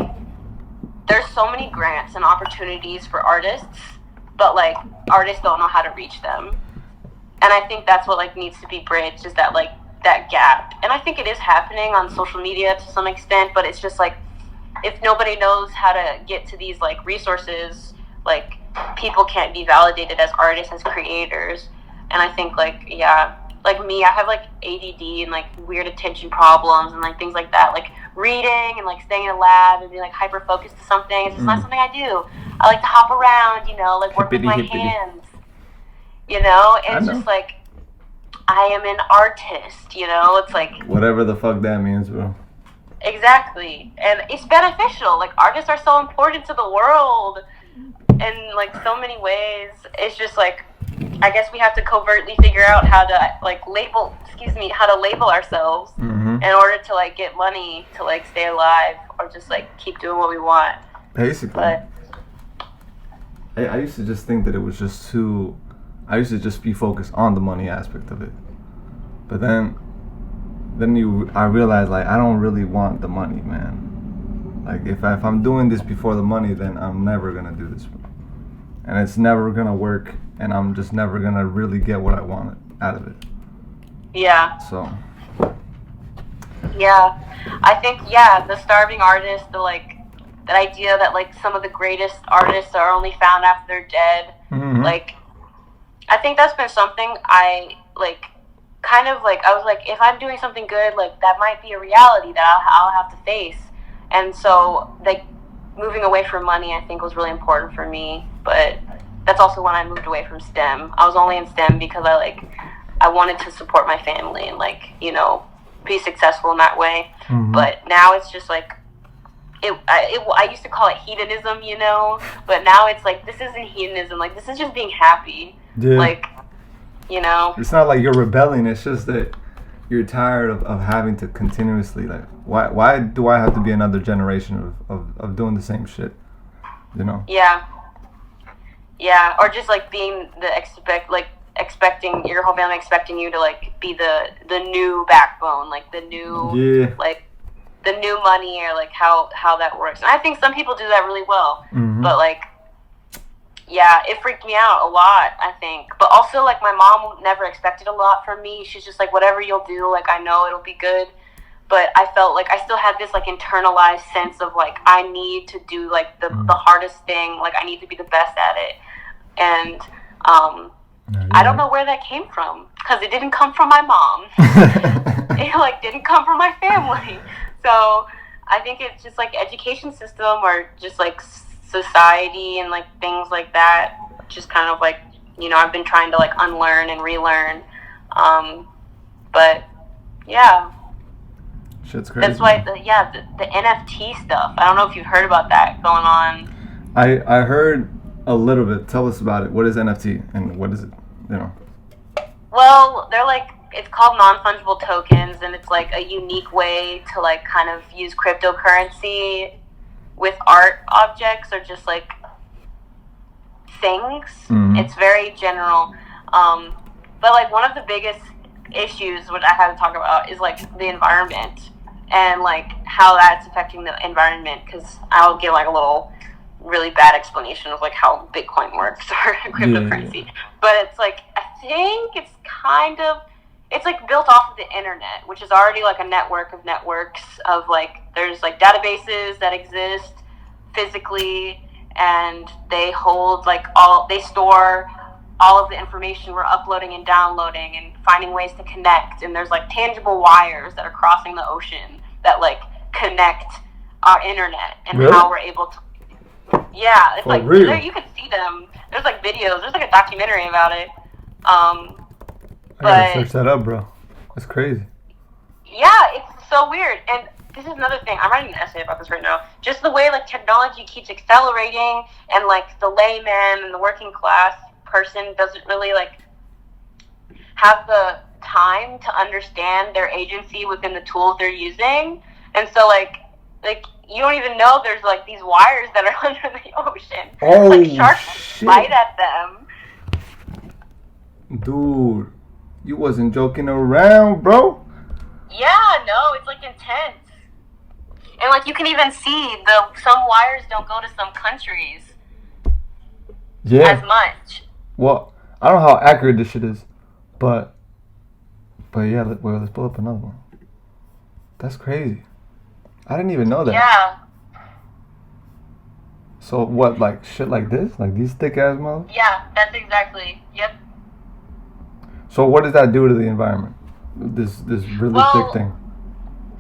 there's so many grants and opportunities for artists, but like artists don't know how to reach them, and I think that's what like needs to be bridged, is that like that gap. And I think it is happening on social media to some extent, but it's just like if nobody knows how to get to these like resources, like people can't be validated as artists, as creators. And I think like like me, I have like ADD and like weird attention problems and like things like that. Like reading and like staying in a lab and being like hyper focused to something, it's just not something I do. I like to hop around, you know, like work with my hands, you know. And it's just like I am an artist, you know. It's like whatever the fuck that means, bro. Exactly. And it's beneficial. Like artists are so important to the world in like so many ways. It's just like I guess we have to covertly figure out how to like label ourselves in order to like get money to like stay alive or just like keep doing what we want. Basically. But I used to just think that it was just too. I used to just be focused on the money aspect of it, but then I realized like I don't really want the money, man. Like if I'm doing this before the money, then I'm never gonna do this, and it's never gonna work, and I'm just never gonna really get what I want out of it. Yeah. So. Yeah, I think the starving artist, the like that idea that like some of the greatest artists are only found after they're dead. Like I think that's been something I like kind of like I was like, if I'm doing something good, like that might be a reality that I'll have to face. And so like moving away from money I think was really important for me. But that's also when I moved away from STEM. I was only in STEM because I wanted to support my family and like, you know, be successful in that way. Mhm. But now it's just like I used to call it hedonism, you know, but now it's like this isn't hedonism. Like this is just being happy. Yeah. Like, you know. It's not like you're rebelling. It's just that you're tired of having to continuously like why do I have to be another generation of doing the same shit? You know? Yeah. Yeah, or just like being expecting your whole family expecting you to like be the new backbone, like the new like the new money or like how that works. And I think some people do that really well. Mhm. But like yeah, it freaked me out a lot, I think. But also like my mom never expected a lot from me. She's just like whatever you'll do, like I know it'll be good. But I felt like I still had this like internalized sense of like I need to do like the hardest thing, like I need to be the best at it. And I don't know where that came from because it didn't come from my mom. It like didn't come from my family. So I think it's just like education system or just like society and like things like that. Just kind of like, you know, I've been trying to like unlearn and relearn. But yeah. Shit's crazy. That's why the NFT stuff. I don't know if you've heard about that going on. I heard a little bit. Tell us about it. What is NFT and what is it? You know. Well, they're like it's called non-fungible tokens, and it's like a unique way to like kind of use cryptocurrency with art objects or just like things. Mhm. It's very general. But like one of the biggest issues which I had to talk about is like the environment and like how that's affecting the environment, because I'll give like a little really bad explanation of like how Bitcoin works or cryptocurrency. But it's like I think it's like built off of the internet, which is already like a network of networks of like there's like databases that exist physically, and they store all of the information we're uploading and downloading and finding ways to connect. And there's like tangible wires that are crossing the ocean that like connect our internet and Really? how we're able to. Yeah, it's Oh, like really? there, you can see them. There's like videos. There's like a documentary about it. I But gotta search that up, bro. That's crazy. yeah, it's so weird. And this is another thing. I'm writing an essay about this right now. Just the way like technology keeps accelerating, and like the layman and the working class person doesn't really like have the time to understand their agency within the tools they're using. And so like you don't even know there's like these wires that are under the ocean. Oh, like sharks shit. bite at them. Dude, you wasn't joking around, bro. Yeah, no, it's like intense. And like you can even see some wires don't go to some countries Yeah. as much. Well, I don't know how accurate this shit is, but yeah, let's pull up another one. That's crazy. I didn't even know that. Yeah. So what, like shit like this? Like these thick ass mother? Yeah, that's exactly. Yep. So what does that do to the environment? This really Well, thick thing.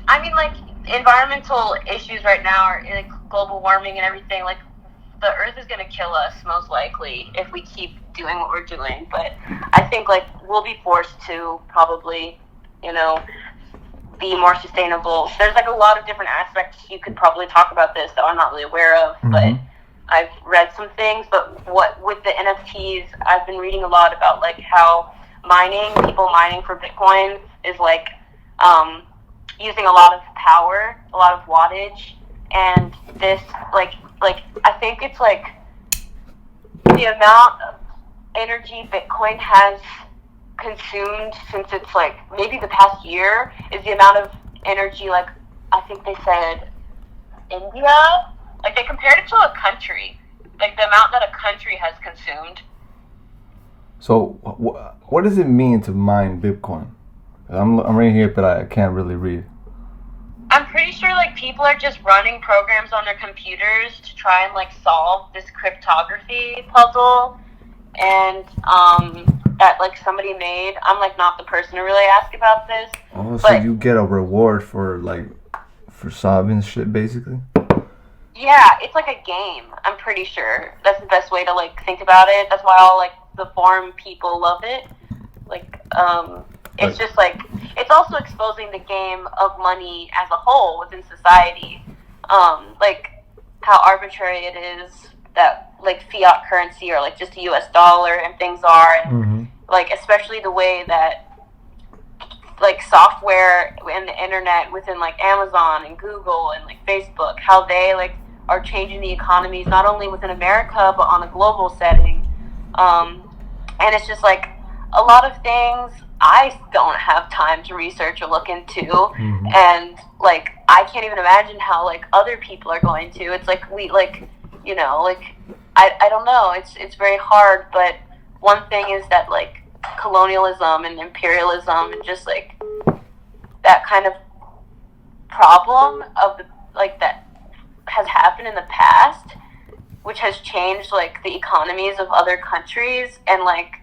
I mean, like, environmental issues right now are like global warming and everything. Like, the Earth is gonna kill us most likely if we keep doing what we're doing. But I think like we'll be forced to probably, you know, be more sustainable. There's like a lot of different aspects you could probably talk about this that I'm not really aware of, but I've read some things. But what with the NFTs, I've been reading a lot about like how people mining for Bitcoin is like using a lot of power, a lot of wattage, and this like I think it's like the amount of energy Bitcoin has consumed since it's like maybe the past year is the amount of energy, like I think they said India, like they compared it to a country, like the amount that a country has consumed. So what does it mean to mine Bitcoin? I'm right here, but I can't really read. I'm pretty sure like people are just running programs on their computers to try and like solve this cryptography puzzle, and that like somebody made. I'm like not the person to really ask about this. Oh, so you get a reward for solving shit basically? Yeah, it's like a game. I'm pretty sure that's the best way to like think about it. That's why all like the forum people love it. Like, it's just like it's also exposing the game of money as a whole within society. Like how arbitrary it is that like fiat currency or like just the U.S. dollar and things are, and Mm-hmm. like especially the way that like software and the internet within like Amazon and Google and like Facebook, how they like are changing the economies not only within America but on a global setting. And it's just like a lot of things I don't have time to research or look into, and like I can't even imagine how like other people are going to. It's like we like like I don't know. It's very hard, but one thing is that like colonialism and imperialism and just like that kind of problem of the like that has happened in the past, which has changed like the economies of other countries and like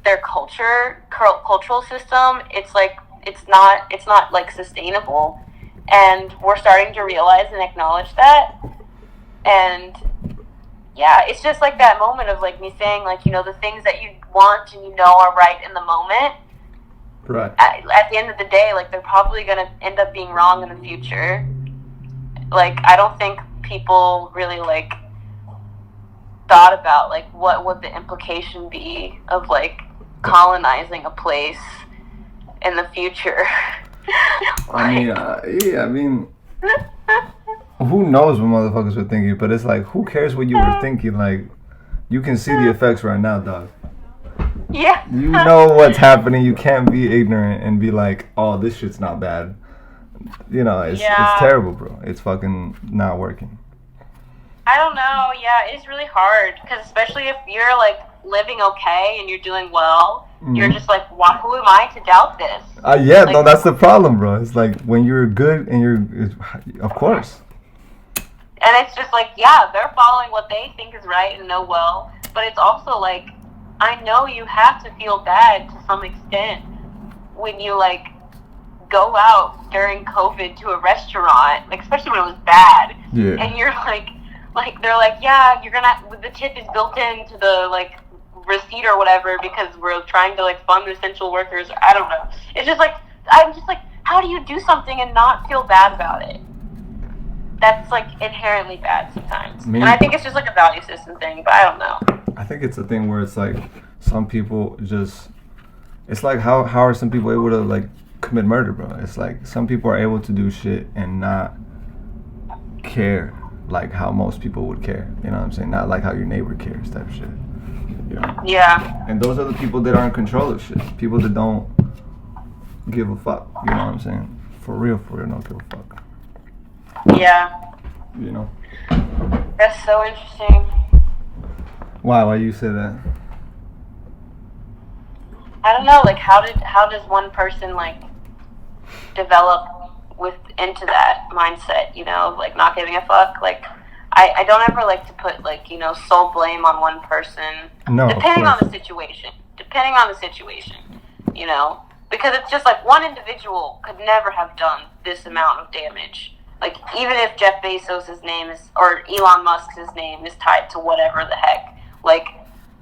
their cultural system. It's like it's not like sustainable, and we're starting to realize and acknowledge that. And yeah, it's just like that moment of like me saying like the things that you want and are right in the moment, Right. at the end of the day, like they're probably going to end up being wrong in the future. Like I don't think people really like thought about like what would the implication be of like colonizing a place in the future. I mean, yeah. I mean, who knows what motherfuckers were thinking? But it's like, who cares what you were thinking? Like, you can see the effects right now, dog. Yeah. You know what's happening. You can't be ignorant and be like, oh, this shit's not bad. It's terrible, bro. It's fucking not working. I don't know. Yeah, it's really hard because especially if you're like living okay and you're doing well, you're just like, who am I to doubt this? Yeah, no, that's the problem, bro. It's like when you're good and of course. And it's just like, yeah, they're following what they think is right and know well, but it's also like, I know you have to feel bad to some extent when you like go out during COVID to a restaurant, like especially when it was bad, Yeah. and you're like they're like, yeah, you're gonna the tip is built into the like receipt or whatever because we're trying to like fund the essential workers. I don't know. It's just like I'm just like, how do you do something and not feel bad about it? That's like inherently bad sometimes. And I think it's just like a value system thing, but I don't know. I think it's a thing where it's like some people just. It's like how are some people able to like commit murder, bro? It's like some people are able to do shit and not care like how most people would care. You know what I'm saying? Not like how your neighbor cares type shit. Yeah. And those are the people that are in control of shit. People that don't give a fuck. You know what I'm saying? For real, don't give a fuck. Yeah. That's so interesting. Why you say that? I don't know, like how does one person like develop into that mindset, like not giving a fuck? Like I don't ever like to put like, sole blame on one person. No. Depending on the situation. Because it's just like one individual could never have done this amount of damage. Like even if Jeff Bezos' name is or Elon Musk's name is tied to whatever the heck, like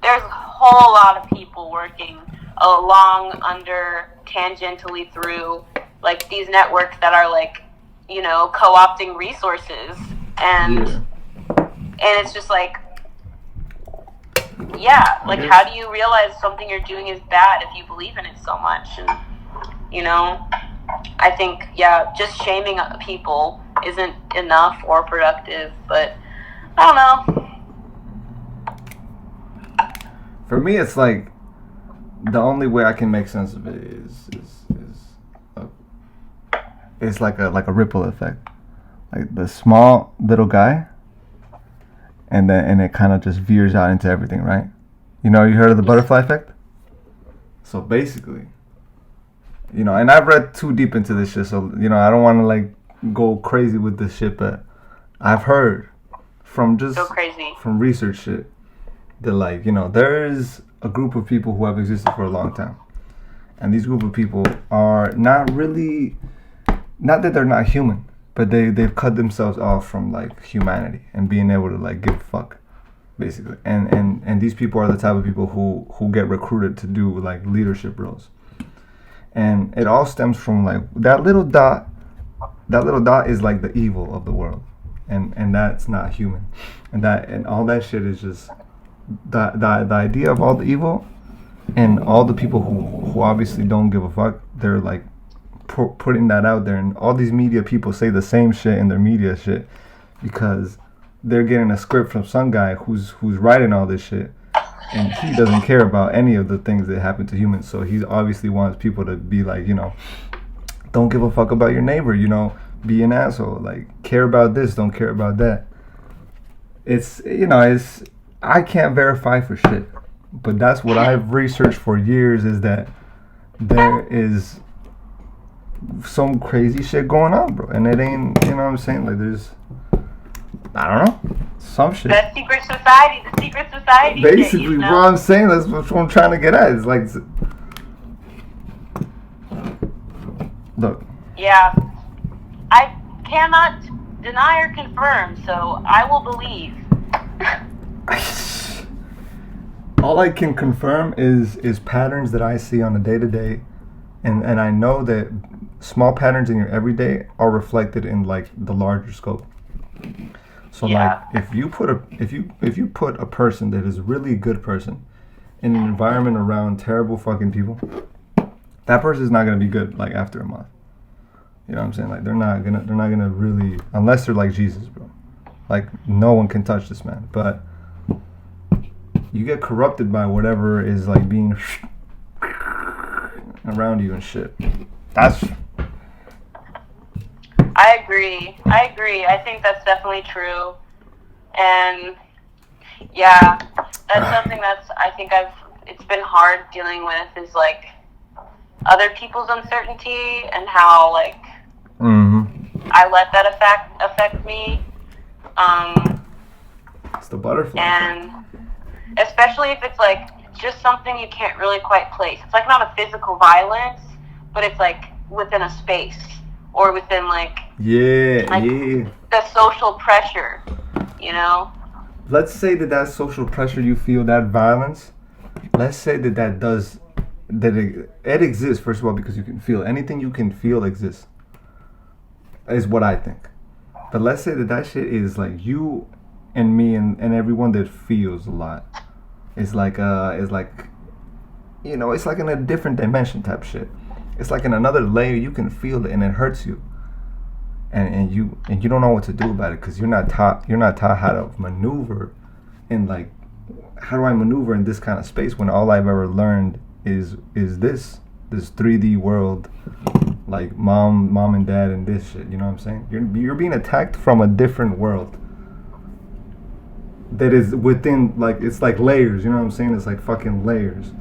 there's a whole lot of people working along, under, tangentially through like these networks that are like, co-opting resources, and it's just like, yeah, like how do you realize something you're doing is bad if you believe in it so much? And I think just shaming people isn't enough or productive, but I don't know. For me, it's like the only way I can make sense of it is it's like a ripple effect, like the small little guy, and it kind of just veers out into everything, right? You heard of the butterfly effect? So basically, and I've read too deep into this shit, so I don't want to like go crazy with this shit, but I've heard from from research shit that like there is a group of people who have existed for a long time, and these group of people are not that they're not human, but they've cut themselves off from like humanity and being able to like give a fuck, basically. And these people are the type of people who get recruited to do like leadership roles. And it all stems from like that little dot. That little dot is like the evil of the world, and that's not human, and all that shit is just the idea of all the evil, and all the people who obviously don't give a fuck. They're like putting that out there, and all these media people say the same shit in their media shit because they're getting a script from some guy who's writing all this shit, and he doesn't care about any of the things that happen to humans. So he obviously wants people to be like, you know, don't give a fuck about your neighbor, you know, be an asshole, like care about this, don't care about that. It's, you know, it's, I can't verify for shit, but that's what I've researched for years, is that there is some crazy shit going on, bro, and it ain't, you know what I'm saying, like there's, I don't know, some shit. The secret society Basically, shit, you know? what I'm saying, that's what I'm trying to get at. It's like, look. Yeah. I cannot deny or confirm, so I will believe. All I can confirm is patterns that I see on a day-to-day, and I know that small patterns in your everyday are reflected in like the larger scope. So Yeah. like if you put a person that is really a good person in an environment around terrible fucking people, that person is not gonna be good like after a month. You know what I'm saying? Like they're not gonna really, unless they're like Jesus, bro. Like no one can touch this man. But you get corrupted by whatever is like being around you and shit. That's. I agree. I think that's definitely true. And yeah, that's something that's, I think it's been hard dealing with, is like other people's uncertainty and how like I let that affect me. It's the butterfly. And especially if it's like just something you can't really quite place. It's like not a physical violence, but it's like within a space or within like the social pressure, you know? Let's say that social pressure you feel, that violence, let's say it exists, first of all, because you can feel anything you can feel exists, is what I think. But let's say that shit is like you and me and everyone that feels a lot. It's like you know, it's like in a different dimension type shit. It's like in another layer, you can feel it and it hurts you. And you don't know what to do about it because you're not taught how to maneuver in like, how do I maneuver in this kind of space when all I've ever learned is this 3D world, like mom and dad and this shit, you know what I'm saying? You're being attacked from a different world that is within, like, it's like layers, you know what I'm saying? It's like fucking layers.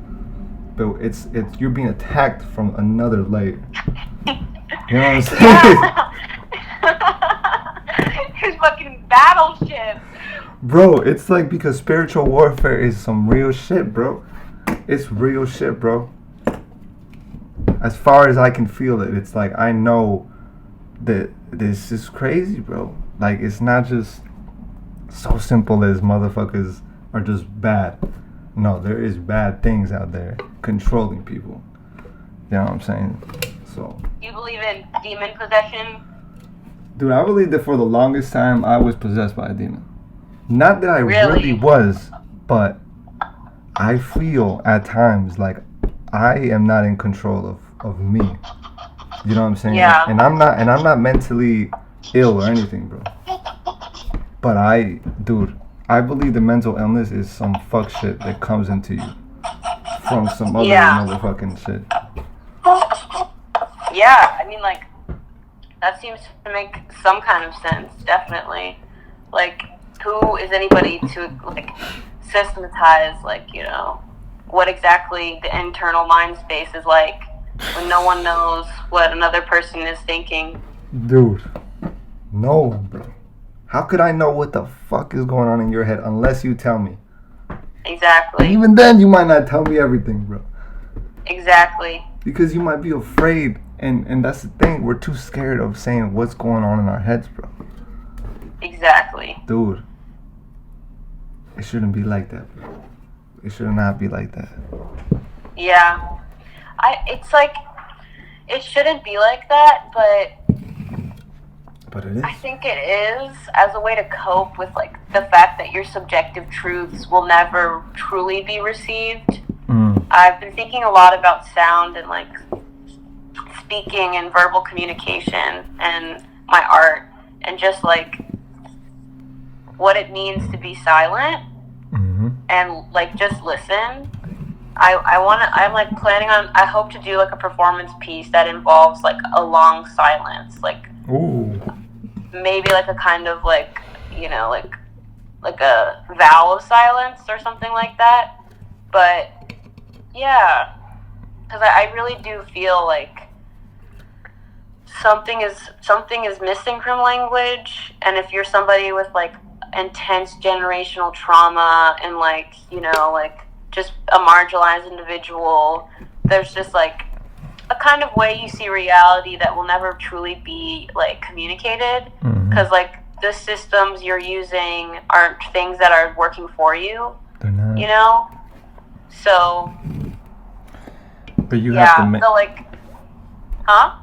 But it's you're being attacked from another layer. You know what I'm saying? There's fucking battleships. Bro, it's like, because spiritual warfare is some real shit, bro. It's real shit, bro. As far as I can feel it, it's like I know that this is crazy, bro. Like, it's not just so simple as motherfuckers are just bad. No, there is bad things out there controlling people. You know what I'm saying? So. You believe in demon possession? Dude, I believe that for the longest time I was possessed by a demon. Not that I really was, but I feel at times like I am not in control of me. You know what I'm saying? Yeah. And I'm not mentally ill or anything, bro. But I believe the mental illness is some fuck shit that comes into you from some other motherfucking shit. Yeah, I mean, like, that seems to make some kind of sense, definitely. Like, who is anybody to, like, systematize, like, you know, what exactly the internal mind space is like when no one knows what another person is thinking? Dude, no, bro. How could I know what the fuck is going on in your head unless you tell me? Exactly. And even then, you might not tell me everything, bro. Exactly. Because you might be afraid, And that's the thing. We're too scared of saying what's going on in our heads, bro. Exactly. Dude, it shouldn't be like that, bro. It should not be like that. Yeah. It's like, it shouldn't be like that, but it is. I think it is as a way to cope with like the fact that your subjective truths will never truly be received. I've been thinking a lot about sound and like speaking and verbal communication and my art and just like what it means to be silent and like just listen. I'm like planning on, I hope to do like a performance piece that involves like a long silence, like maybe like a kind of like, you know, like a vow of silence or something like that. But yeah, because I really do feel like something is missing from language. And if you're somebody with like intense generational trauma and like, you know, like just a marginalized individual, there's just like a kind of way you see reality that will never truly be like communicated, because like the systems you're using aren't things that are working for you. They're not. You know, so but you have to so like, huh?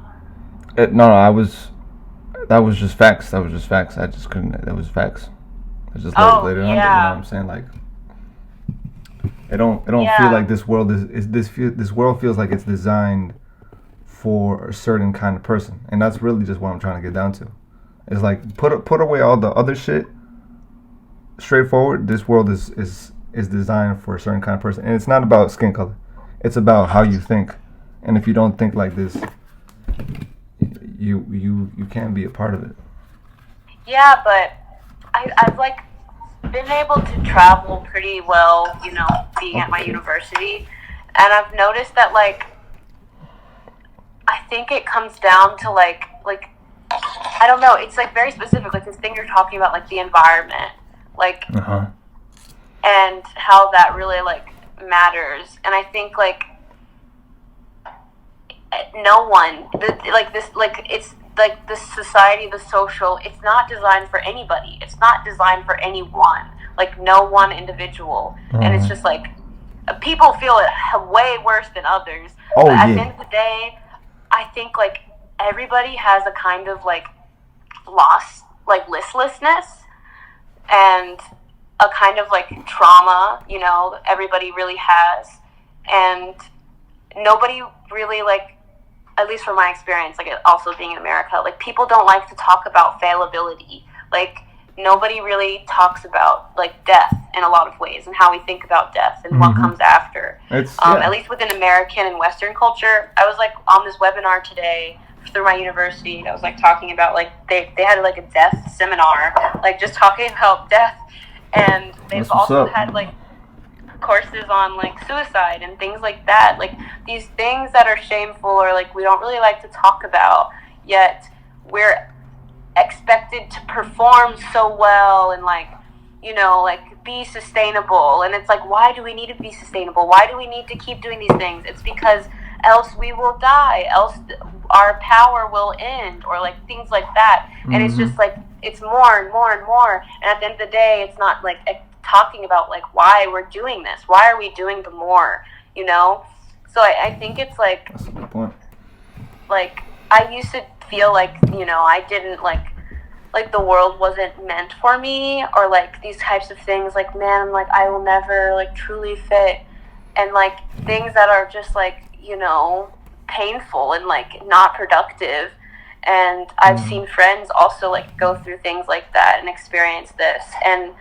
No, that was just facts. I just couldn't. That was facts. I just let it on. You know what I'm saying? Like, it don't feel like this world this world feels like it's designed for a certain kind of person, and that's really just what I'm trying to get down to. It's like put away all the other shit. Straightforward. This world is designed for a certain kind of person, and it's not about skin color. It's about how you think, and if you don't think like this, you can't be a part of it. Yeah, but I've like been able to travel pretty well, you know, being at my university, and I've noticed that like I think it comes down to like I don't know, it's like very specific, like this thing you're talking about, like the environment, like and how that really like matters. And I think like no one like this, like it's like the society, the social, it's not designed for anybody, it's not designed for anyone, like no one individual. And it's just like people feel it way worse than others, but at the end of the day I think like everybody has a kind of like loss, like listlessness, and a kind of like trauma, you know, everybody really has. And nobody really, like, at least from my experience, like also being in America, like people don't like to talk about fallibility. Like nobody really talks about like death in a lot of ways and how we think about death and what comes after. At least within American and Western culture. I was like on this webinar today through my university. I was like talking about like they had like a death seminar, like just talking about death, and they've also had like courses on like suicide and things like that, like these things that are shameful or like we don't really like to talk about, yet we're expected to perform so well and like, you know, like be sustainable. And it's like, why do we need to be sustainable? Why do we need to keep doing these things? It's because else we will die, else our power will end, or like things like that. And it's just like it's more and more and more, and at the end of the day it's not like talking about like why we're doing this, why are we doing the more, you know? So I think it's like, that's a good point. Like I used to feel like, you know, I didn't like the world wasn't meant for me, or like these types of things, like man, I'm like I will never like truly fit, and like things that are just like, you know, painful and like not productive. And I've seen friends also like go through things like that and experience this, and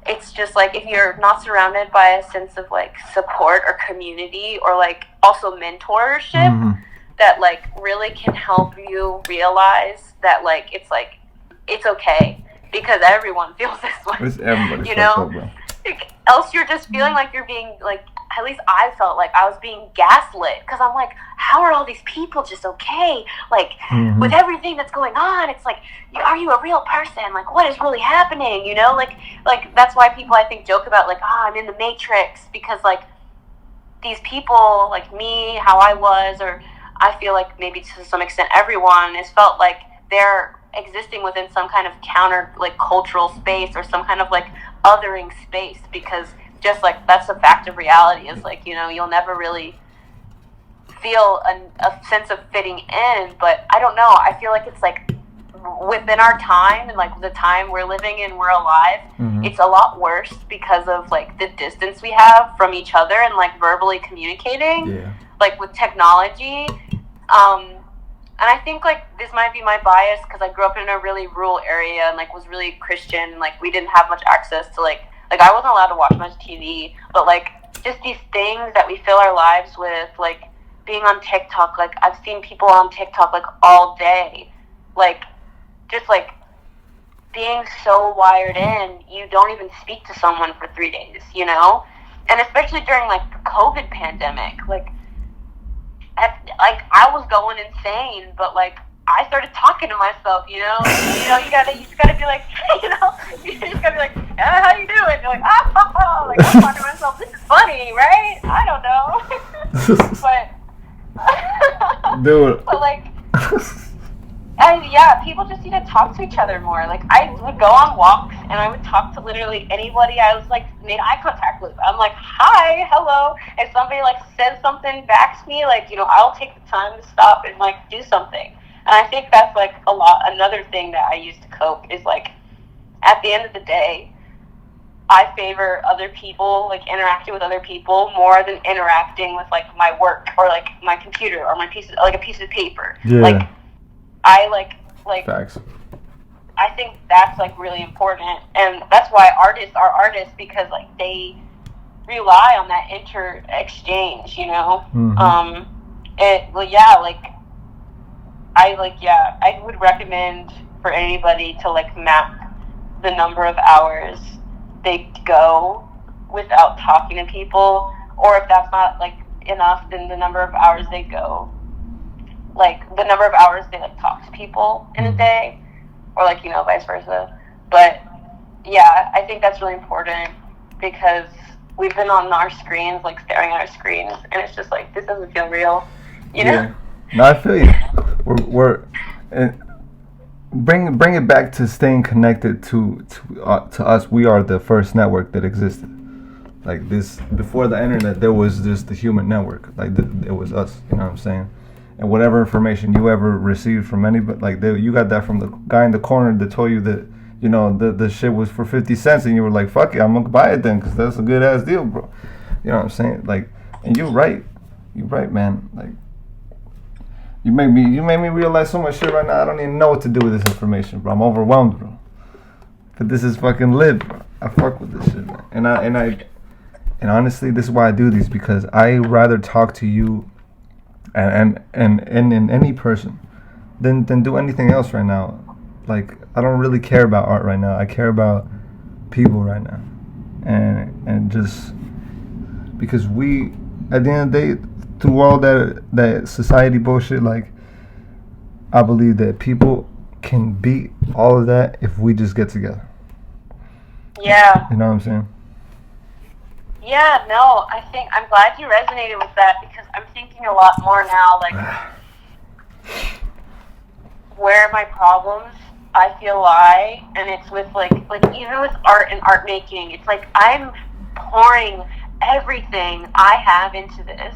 it's just like if you're not surrounded by a sense of like support or community or like also mentorship that like really can help you realize that like it's okay, because everyone feels this way. It's everybody, you know? Up, bro. Like, else you're just feeling like you're being like, at least I felt like I was being gaslit, because I'm like, how are all these people just okay? Like, with everything that's going on, it's like, are you a real person? Like, what is really happening? You know, like that's why people I think joke about like, I'm in the Matrix, because like these people like me, how I was, or I feel like maybe to some extent everyone has felt like they're existing within some kind of counter like cultural space or some kind of like othering space, because just like that's a fact of reality is like, you know, you'll never really feel a sense of fitting in. But I don't know, I feel like it's like within our time and like the time we're living in, we're alive, it's a lot worse because of like the distance we have from each other and like verbally communicating, like with technology. And I think like this might be my bias because I grew up in a really rural area and like was really Christian and like we didn't have much access to like I wasn't allowed to watch much TV, but like just these things that we fill our lives with, like being on TikTok. Like I've seen people on TikTok like all day, like just like being so wired in, you don't even speak to someone for 3 days, you know? And especially during like the COVID pandemic, like I was going insane, but like I started talking to myself, you know, you just gotta be like, you know, you just gotta be like, how you doing? And you're like, like I'm talking to myself. This is funny, right? I don't know, but dude. But like, people just need to talk to each other more. Like I would go on walks and I would talk to literally anybody I was like made eye contact with. I'm like, hi, hello. If somebody like says something back to me, like, you know, I'll take the time to stop and like do something. And I think that's like another thing that I use to cope is like, at the end of the day, I favor other people, like interacting with other people more than interacting with like my work or like my computer or my piece of paper. Yeah. Like I like facts. I think that's like really important, and that's why artists are artists, because like they rely on that exchange, you know. I would recommend for anybody to like map the number of hours they go without talking to people, or if that's not like enough, then the number of hours they go, like the number of hours they like talk to people in a day, or like, you know, vice versa. But yeah, I think that's really important because we've been on our screens, like staring at our screens, and it's just like, this doesn't feel real, you know? Yeah. No, I feel you. We're bring it back to staying connected to us. We are the first network that existed. Like this, before the internet, there was just the human network. Like it was us. You know what I'm saying? And whatever information you ever received from anybody, like you got that from the guy in the corner that told you that, you know, the shit was for 50 cents, and you were like, fuck it, I'm gonna buy it then, because that's a good ass deal, bro. You know what I'm saying? Like, and you're right, man. Like, you made me realize so much shit right now. I don't even know what to do with this information, bro. I'm overwhelmed, bro. But this is fucking lit, bro. I fuck with this shit, man. And honestly, this is why I do these, because I rather talk to you and in any person than do anything else right now. Like, I don't really care about art right now. I care about people right now, and just because we, at the end of the day, through all that society bullshit, like, I believe that people can beat all of that if we just get together. Yeah. You know what I'm saying? Yeah, no, I think I'm glad you resonated with that, because I'm thinking a lot more now, like, where my problems I feel lie, and it's with like even with art and art making, it's like I'm pouring everything I have into this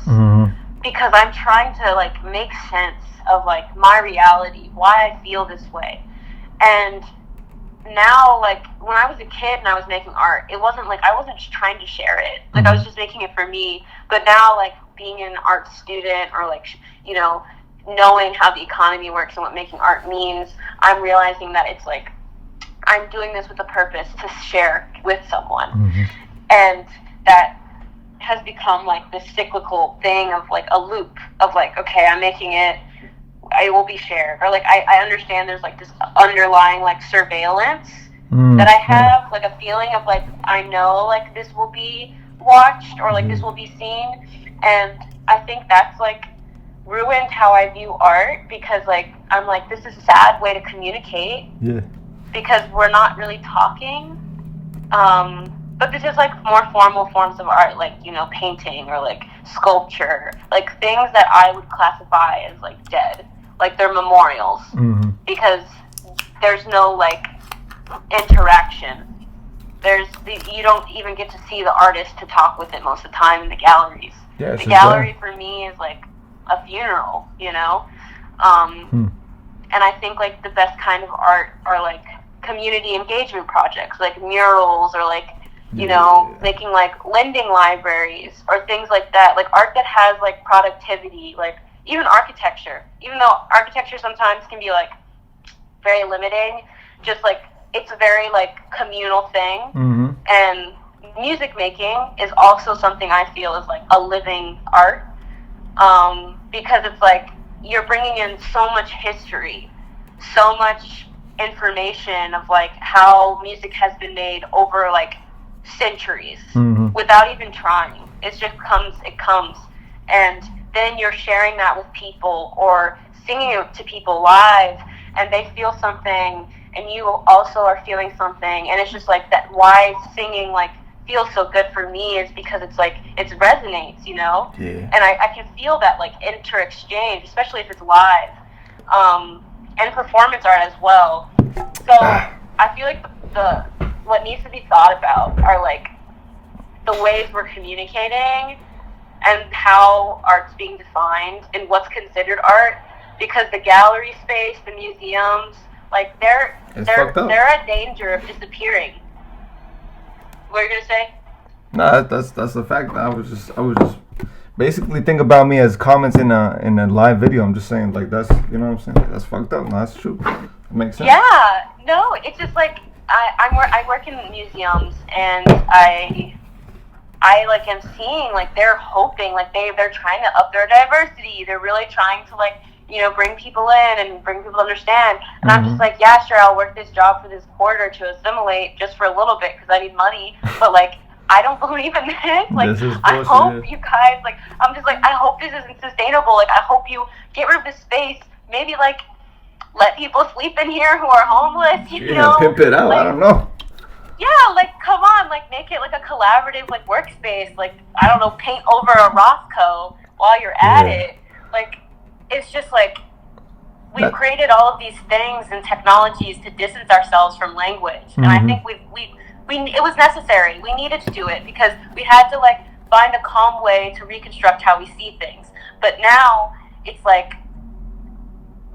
because I'm trying to like make sense of like my reality, why I feel this way. And now, like, when I was a kid and I was making art, it wasn't like I wasn't just trying to share it, like I was just making it for me. But now, like, being an art student, or like, you know, knowing how the economy works and what making art means, I'm realizing that it's like I'm doing this with a purpose to share with someone. And that has become like this cyclical thing of like a loop of like, okay, I'm making it, it will be shared, or like I understand there's like this underlying like surveillance that I have, like a feeling of like I know like this will be watched, or like this will be seen. And I think that's like ruined how I view art, because like I'm like, this is a sad way to communicate, because we're not really talking. But this is like more formal forms of art, like, you know, painting or like sculpture, like things that I would classify as like dead, like they're memorials, because there's no like interaction. You don't even get to see the artist to talk with it most of the time in the galleries. Yeah, the gallery for me is like a funeral, you know. And I think like the best kind of art are like community engagement projects, like murals or like, you know, making like lending libraries or things like that, like art that has like productivity, like even architecture, even though architecture sometimes can be like very limiting, just like it's a very like communal thing. And music making is also something I feel is like a living art, because it's like you're bringing in so much history, so much information of like how music has been made over like centuries without even trying. It comes, and then you're sharing that with people or singing it to people live, and they feel something and you also are feeling something, and it's just like that. Why singing like feels so good for me is because it's like it resonates, you know. And I can feel that like inter-exchange, especially if it's live, and performance art as well. So I feel like the what needs to be thought about are like the ways we're communicating and how art's being defined and what's considered art, because the gallery space, the museums, like they're at danger of disappearing. What are you gonna say? No, that's a fact. I was just basically think about me as comments in a live video. I'm just saying like that's, you know what I'm saying, that's fucked up. No, that's true. It makes sense. Yeah, no, it's just like I work in museums, and I like am seeing like they're hoping like they're trying to up their diversity. They're really trying to like, you know, bring people in and bring people to understand. And I'm just like, yeah, sure, I'll work this job for this quarter to assimilate just for a little bit because I need money. But like, I don't believe in this. Like, I hope you guys, like, I'm just like, I hope this isn't sustainable. Like, I hope you get rid of this space. Maybe like let people sleep in here who are homeless. You know, pimp it out. Like, I don't know. Yeah, like, come on, like, make it like a collaborative like workspace. Like, I don't know, paint over a Roscoe while you're at it. Like, it's just like we've created all of these things and technologies to distance ourselves from language, and I think it was necessary. We needed to do it because we had to like find a calm way to reconstruct how we see things. But now it's like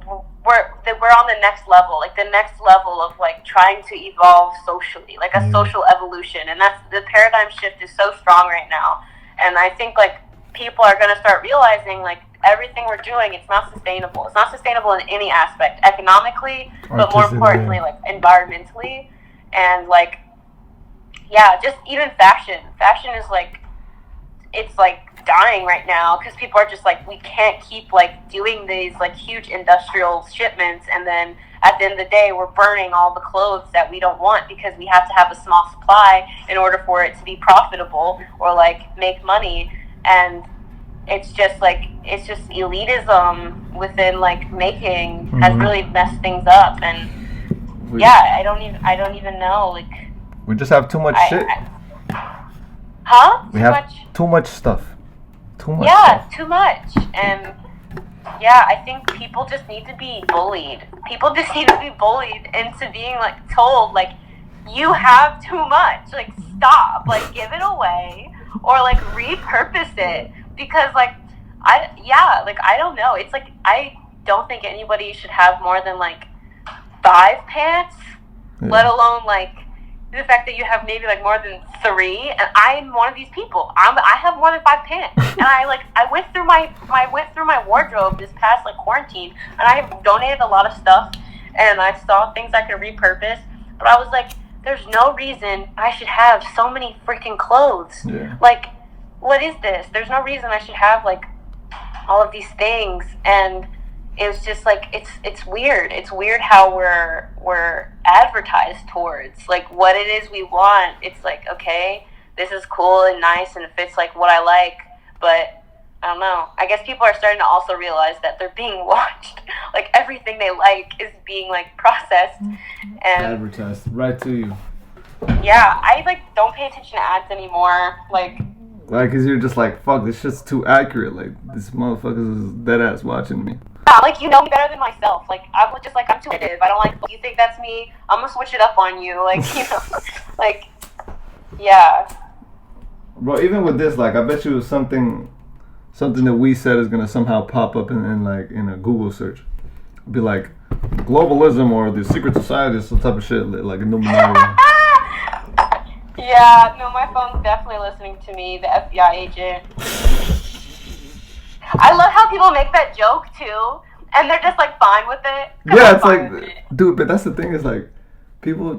we're on the next level, like the next level of like trying to evolve socially, like a social evolution, and that's the paradigm shift is so strong right now. And I think like people are going to start realizing like everything we're doing, it's not sustainable. It's not sustainable in any aspect, economically, but more importantly, like environmentally, and like, yeah, just even fashion. Fashion is like, it's like dying right now because people are just like, we can't keep like doing these like huge industrial shipments, and then at the end of the day, we're burning all the clothes that we don't want because we have to have a small supply in order for it to be profitable or like make money. And it's just like, it's just elitism within like making has really messed things up. And I don't even know, like, we just have too much shit. Too have much? Too much stuff. Too much. Yeah, stuff. too much. And yeah, I think people just need to be bullied. People just need to be bullied into being like told like, you have too much. Like, stop. Like, give it away or like repurpose it. Because like I don't know. It's like I don't think anybody should have more than like 5 pants, let alone like the fact that you have maybe like more than 3. And I'm one of these people. I have more than 5 pants, and I went through my wardrobe this past like quarantine, and I donated a lot of stuff, and I saw things I could repurpose. But I was like, there's no reason I should have so many freaking clothes. Yeah. Like, what is this? There's no reason I should have like all of these things. And it was just like, it's weird. It's weird how we're advertised towards like what it is we want. It's like, okay, this is cool and nice and it fits like what I like, but I don't know. I guess people are starting to also realize that they're being watched. Like everything they like is being like processed and advertised right to you. Yeah, I like don't pay attention to ads anymore. Like, Cause you're just like, fuck, this shit's too accurate. Like, this motherfucker is dead ass watching me. yeah, like you know me better than myself. Like I'm just like I'm too negative. I don't like you think that's me. I'm gonna switch it up on you. Like like yeah. Bro, even with this, like, I bet you something that we said is gonna somehow pop up in like in a Google search. Be like, globalism or the secret society, some type of shit, like Illuminati. Yeah, no, my phone's definitely listening to me, the FBI agent. I love how people make that joke too, and they're just like fine with it. 'Cause Yeah, I'm it's fine with like, it. dude, but that's the thing is like, people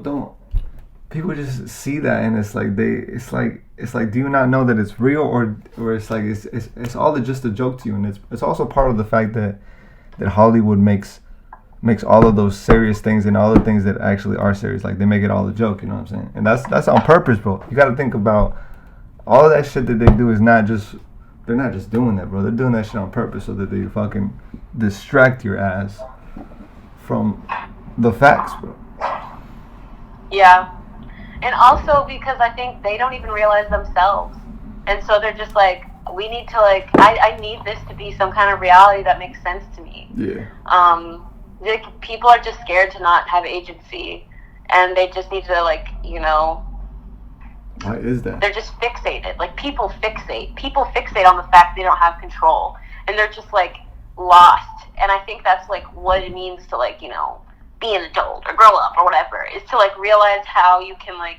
just see that and it's like do you not know that it's real or it's like it's all just a joke to you, and it's also part of the fact that Hollywood makes all of those serious things and all the things that actually are serious, like they make it all a joke, you know what I'm saying? And that's on purpose, bro. You got to think about all of that shit that they do is not just, they're not just doing that, bro. They're doing that shit on purpose so that they fucking distract your ass from the facts, bro. Yeah, and also because I think they don't even realize themselves, and so they're just like, we need to like, I need this to be some kind of reality that makes sense to me. Yeah. Like people are just scared to not have agency, and they just need to like, you know, Why is that? they're just fixated. Like people fixate on the fact they don't have control, and they're just like lost. And I think that's like what it means to like, you know, be an adult or grow up or whatever, is to like realize how you can like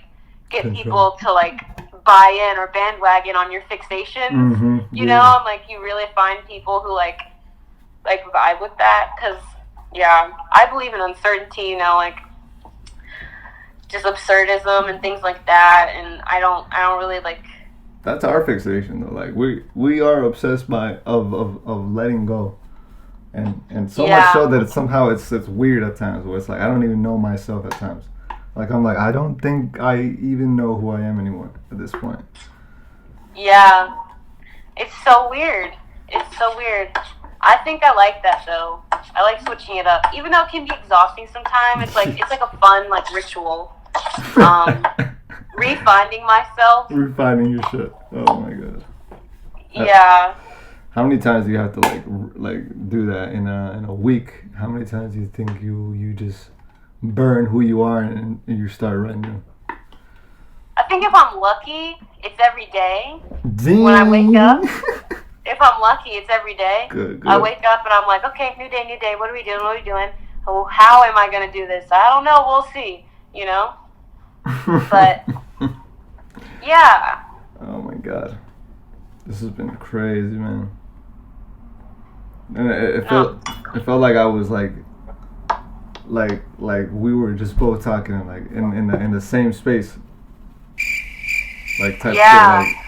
get Control. people to like buy in or bandwagon on your fixations. Mm-hmm. You know, and like you really find people who like vibe with that, because yeah, I believe in uncertainty, you know, like just absurdism and things like that, and I don't really like. That's our fixation though. Like we are obsessed by of letting go, and so much so that it's weird at times where it's like I don't even know myself at times. Like I'm like I don't think I even know who I am anymore at this point. Yeah, it's so weird. It's so weird. I think I like that though. I like switching it up, even though it can be exhausting sometimes. It's like a fun like ritual. Refinding myself. Refining your shit. Oh my god. Yeah. How many times do you have to like do that in a week? How many times do you think you just burn who you are and you start running? I think if I'm lucky, it's every day. Ding. When I wake up. If I'm lucky, it's every day. Good. I wake up and I'm like, okay, new day. What are we doing? Oh, how am I gonna do this? I don't know. We'll see. You know. But yeah. Oh my god, this has been crazy, man. And it felt like I was like we were just both talking like in the same space, like type Yeah. shit. Like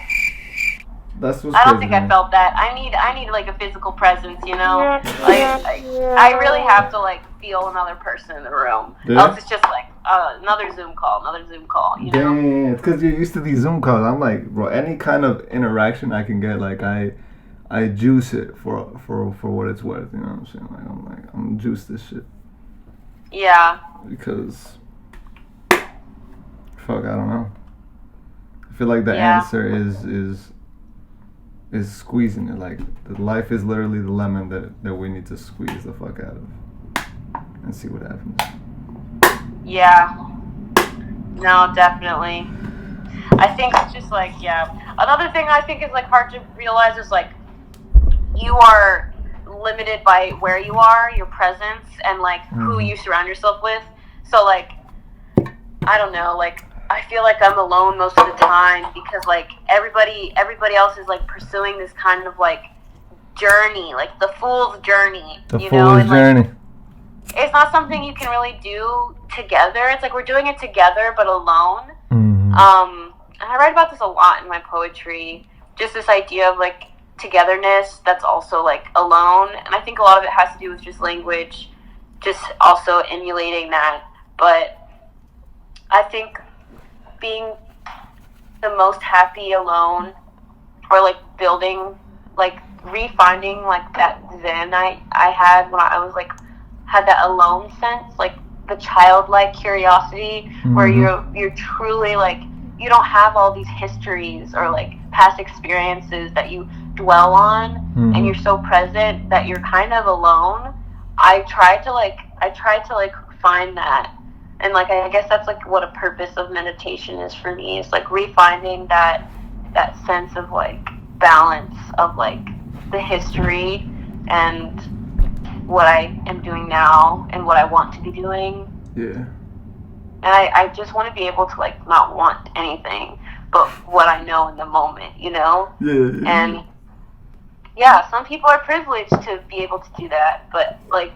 that's what's I don't crazy, think man. I felt that. I need like a physical presence, you know. Like I really have to like feel another person in the room. Yeah? Else it's just like another Zoom call. You know. Damn, it's because you're used to these Zoom calls. I'm like, bro, any kind of interaction I can get, like I juice it for what it's worth. You know what I'm saying? Like I'm juice this shit Yeah. because fuck, I don't know. I feel like the Yeah. answer is squeezing it. Like the life is literally the lemon that we need to squeeze the fuck out of and see what happens. Yeah. No, definitely. I think it's just like, yeah. Another thing I think is like hard to realize is like you are limited by where you are, your presence, and like who you surround yourself with. So like, I don't know, like I feel like I'm alone most of the time because like everybody else is like pursuing this kind of like journey, like the fool's journey. The you know? fool's And, like, journey. it's not something you can really do together. It's like we're doing it together but alone. Mhm. And I write about this a lot in my poetry. Just this idea of like togetherness that's also like alone. And I think a lot of it has to do with just language, just also emulating that. But I think being the most happy alone, or like building, like refinding like that zen I had when I was like had that alone sense, like the childlike curiosity where Mhm. you're truly like, you don't have all these histories or like past experiences that you dwell on, and you're Mhm. so present that you're kind of alone. I tried to like find that, and like I guess that's like what a purpose of meditation is for me. It's like refinding that sense of like balance of like the history and what I am doing now and what I want to be doing. Yeah. And I just want to be able to like not want anything but what I know in the moment, you know? Yeah. And yeah, some people are privileged to be able to do that, but like,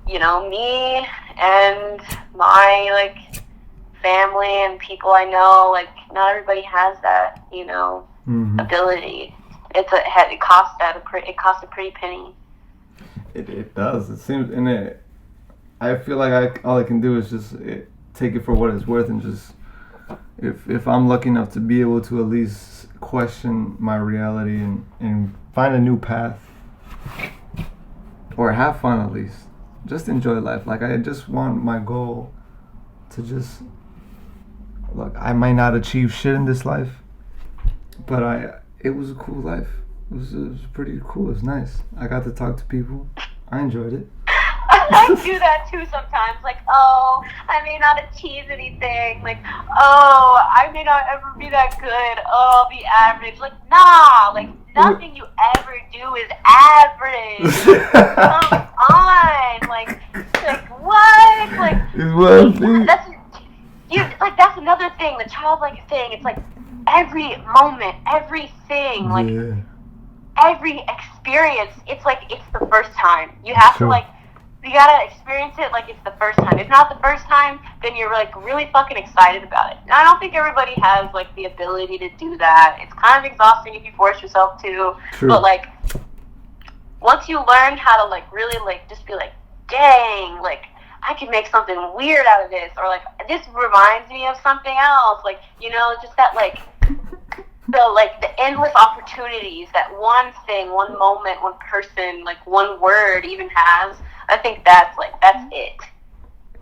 you know, me and my like family and people I know, like not everybody has that, you know, Mhm. ability. It costs a pretty penny. It does. It seems, and I feel like all I can do is just take it for what it's worth, and just if I'm lucky enough to be able to at least question my reality and find a new path, or have fun at least, just enjoy life. Like I just want my goal to just look. I might not achieve shit in this life, but it was a cool life. It was pretty cool. It was nice. I got to talk to people. I enjoyed it. I do that too sometimes. Like, oh, I may not achieve anything. Like, oh, I may not ever be that good. Oh, I'll be average. Like, nah. Like, nothing you ever do is average. Come on. Like what? Like, It's one thing. that's another thing. The childlike thing. It's like every moment, everything, like Yeah. every experience. It's like it's the first time. You have Sure. to like. You gotta experience it like it's the first time. If not the first time, then you're like really fucking excited about it. And I don't think everybody has like the ability to do that. It's kind of exhausting if you force yourself to. True. But like once you learn how to like really like just be like, dang, like I can make something weird out of this, or like this reminds me of something else. Like, you know, just that like the endless opportunities that one thing, one moment, one person, like one word even has. I think that's it,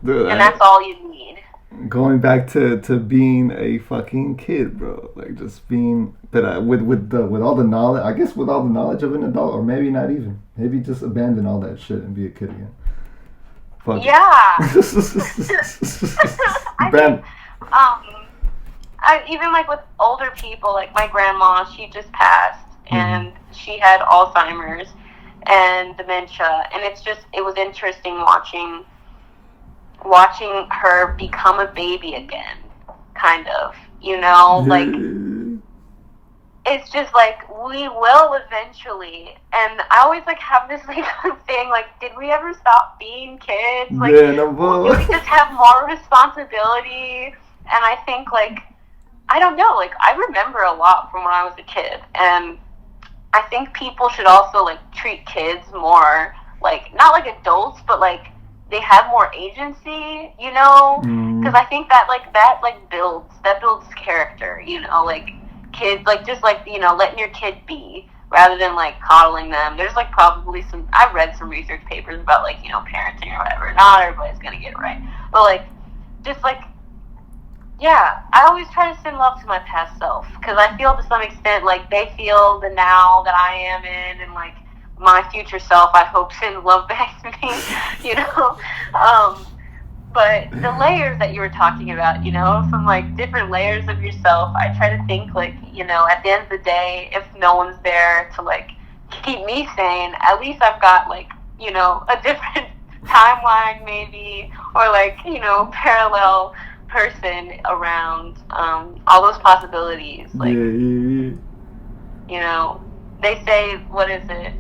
Dude, and that's all you need. going back to being a fucking kid, bro. Like just being, but with all the knowledge, I guess with all the knowledge of an adult, or maybe not even. Maybe just abandon all that shit and be a kid again. Fuck it. Yeah. I Ben. think, I even like with older people, like my grandma, she just passed, and she had Alzheimer's and dementia, and it was interesting watching her become a baby again, kind of, you know, like it's just like we will eventually. And I always like have this like thing like, did we ever stop being kids? Like, Yeah, no, do we just have more responsibility? And I think like, I don't know, like I remember a lot from when I was a kid, and I think people should also like treat kids more like, not like adults, but like they have more agency, you know? Because I think that builds character, you know? Like kids, like just like, you know, letting your kid be rather than like coddling them. There's like probably I've read some research papers about like, you know, parenting or whatever. Not everybody's gonna get it right, but like just like, yeah, I always try to send love to my past self, because I feel to some extent like they feel the now that I am in, and like my future self, I hope, sends love back to me, you know. But the layers that you were talking about, you know, some like different layers of yourself, I try to think like, you know, at the end of the day, if no one's there to like keep me sane, at least I've got like, you know, a different timeline maybe, or like, you know, parallel person around, all those possibilities. Like, yeah. you know, they say, what is it?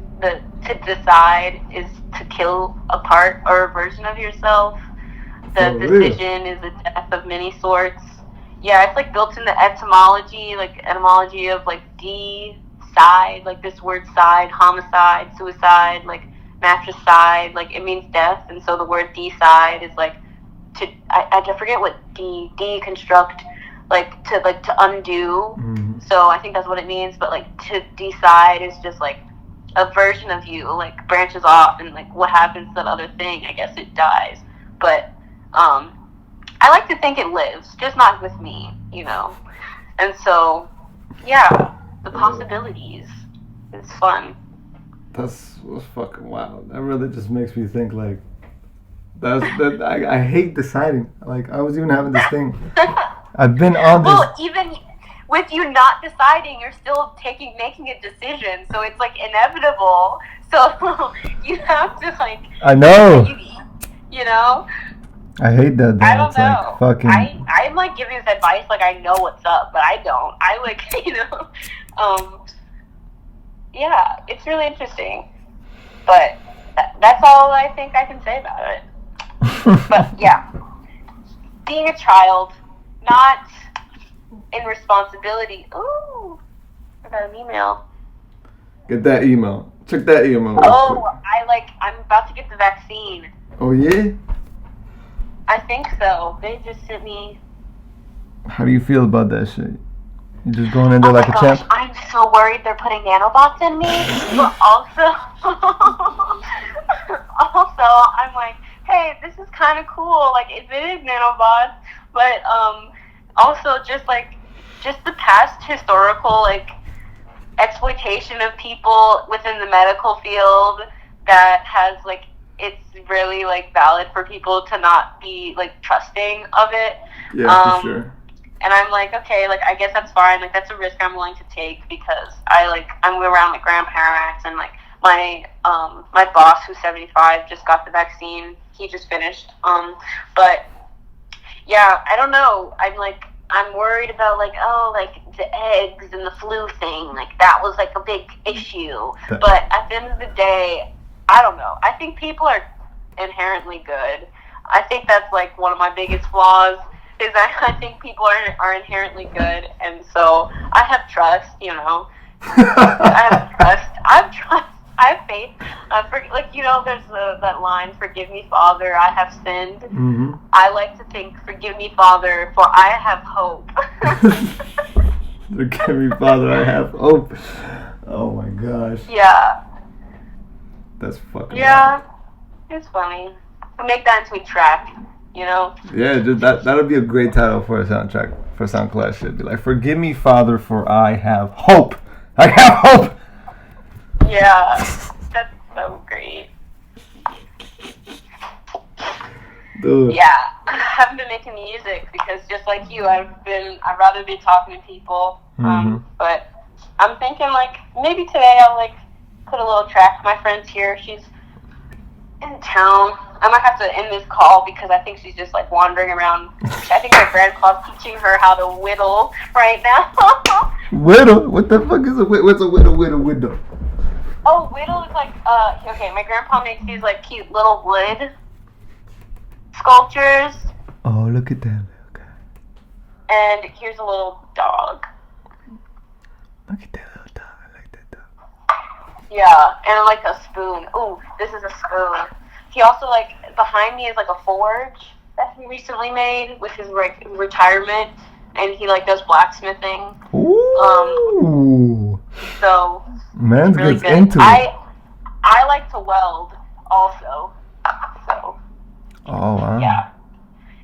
To decide is to kill a part or a version of yourself. The decision is the death of many sorts. Yeah, it's like built in the etymology of like decide, like this word side, homicide, suicide, like matricide, like it means death, and so the word decide is like I forget what deconstruct, like to undo. So I think that's what it means, but like to decide is just like a version of you like branches off, and like what happens to that other thing, I guess it dies. But I like to think it lives, just not with me, you know. And so, yeah, the possibilities. It's fun. That's fucking wild. That really just makes me think like I hate deciding. Like I was even having this thing. I've been on this. Well, even with you not deciding, you're still making a decision. So it's like inevitable. So you have to like. I know. You know. I hate that. I don't It's know. like fucking. I'm like giving this advice like I know what's up, but I don't. I like you know. Yeah, it's really interesting. But that's all I think I can say about it. But yeah, being a child, not in responsibility. Ooh, I got an email. Get that email. Check that email. Oh, I'm about to get the vaccine. Oh yeah? I think so. They just sent me. How do you feel about that shit? You just going in there Oh like my a gosh, champ? I'm so worried they're putting nanobots in me. But also, I'm like, hey, this is kind of cool. Like, if it is nanobots, but also just the past historical like exploitation of people within the medical field that has like it's really like valid for people to not be like trusting of it. Yeah, for sure. And I'm like, okay, like I guess that's fine. Like that's a risk I'm willing to take because I'm around my grandparents and like my boss who's 75 just got the vaccine. He just finished. But yeah, I don't know. I'm worried about like the eggs and the flu thing. Like that was like a big issue. But at the end of the day, I don't know. I think people are inherently good. I think that's like one of my biggest flaws. Is that I think people are inherently good, and so I have trust, you know. I have trust. I have faith. There's that line, "Forgive me, Father, I have sinned." Mm-hmm. I like to think, "Forgive me, Father, for I have hope." Forgive me, Father, I have hope. Oh my gosh. Yeah. That's fucking. Yeah. Wild. It's funny. We'll make that into a track. You know? Yeah, just that'll be a great title for a soundtrack, for SoundCloud shit. Be like, forgive me, Father, for I have hope. I have hope. Yeah, that's so great. Dude. Yeah, I haven't been making music because just like you, I'd rather be talking to people. But I'm thinking like maybe today I'll like put a little track. My friend's here. She's in town. I might have to end this call because I think she's just like wandering around. I think my grandpa's teaching her how to whittle right now. Whittle? What the fuck is a whittle? What's a whittle? Oh, whittle is like okay, my grandpa makes these like cute little wood sculptures. Oh, look at that little guy. And here's a little dog. Look at that little dog. I like that dog. Yeah, and like a spoon. Ooh, this is a spoon. He also behind me is like a forge that he recently made with his retirement, and he does blacksmithing. Ooh. So man really gets good. into it. I like to weld also. So. Oh wow. Yeah.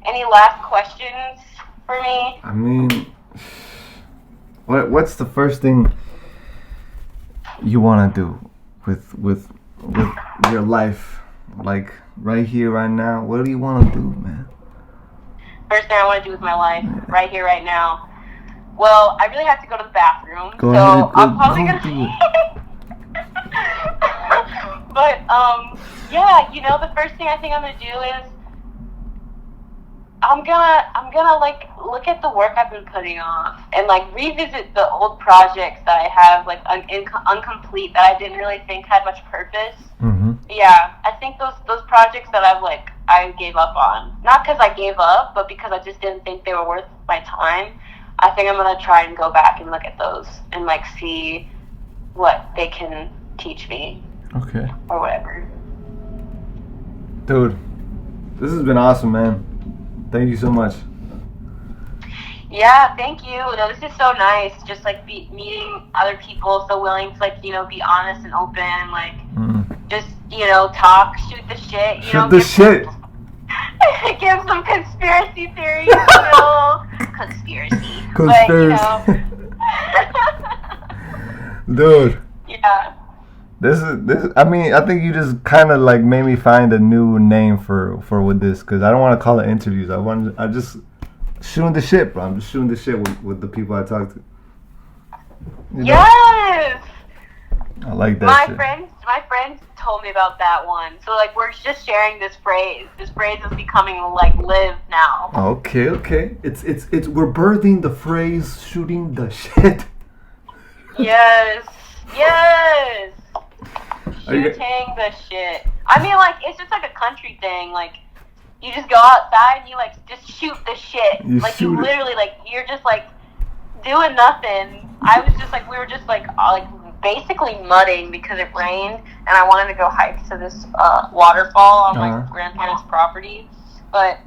Any last questions for me? I mean, what's the first thing you want to do with your life? Like right here, right now, what do you want to do, man? First thing I want to do with my life, right here, right now. Well, I really have to go to the bathroom, Go so ahead, I'm probably gonna. do it. But yeah, the first thing I think I'm gonna do is I'm gonna look at the work I've been putting off and revisit the old projects that I have incomplete that I didn't really think had much purpose. Mm-hmm. Yeah, I think those projects that I gave up on, not because I gave up, but because I just didn't think they were worth my time. I think I'm gonna try and go back and look at those and see what they can teach me. Okay. Or whatever. Dude, this has been awesome, man. Thank you so much. Yeah, thank you. No, this is so nice. Just meeting other people so willing to be honest and open, just talk, shoot the shit. Shoot the shit. Give some conspiracy theories, Bill. Conspiracy. But, you know. Dude. Yeah. This. I mean, I think you just kind of like made me find a new name for with this, because I don't want to call it interviews. I just shooting the shit, bro. I'm just shooting the shit with the people I talk to. You know? Yes. I like that. My shit. friends told me about that one. So like we're just sharing this phrase. This phrase is becoming like live now. Okay. It's we're birthing the phrase shooting the shit. Yes. Are you Shooting the shit. I mean, like, it's just like a country thing. Like, you just go outside and you, like, just shoot the shit. You like, shoot you it. literally, like, you're just, like, doing nothing. I was just, like, we were just, like basically mudding because it rained. And I wanted to go hike to this waterfall on my grandparents' property. But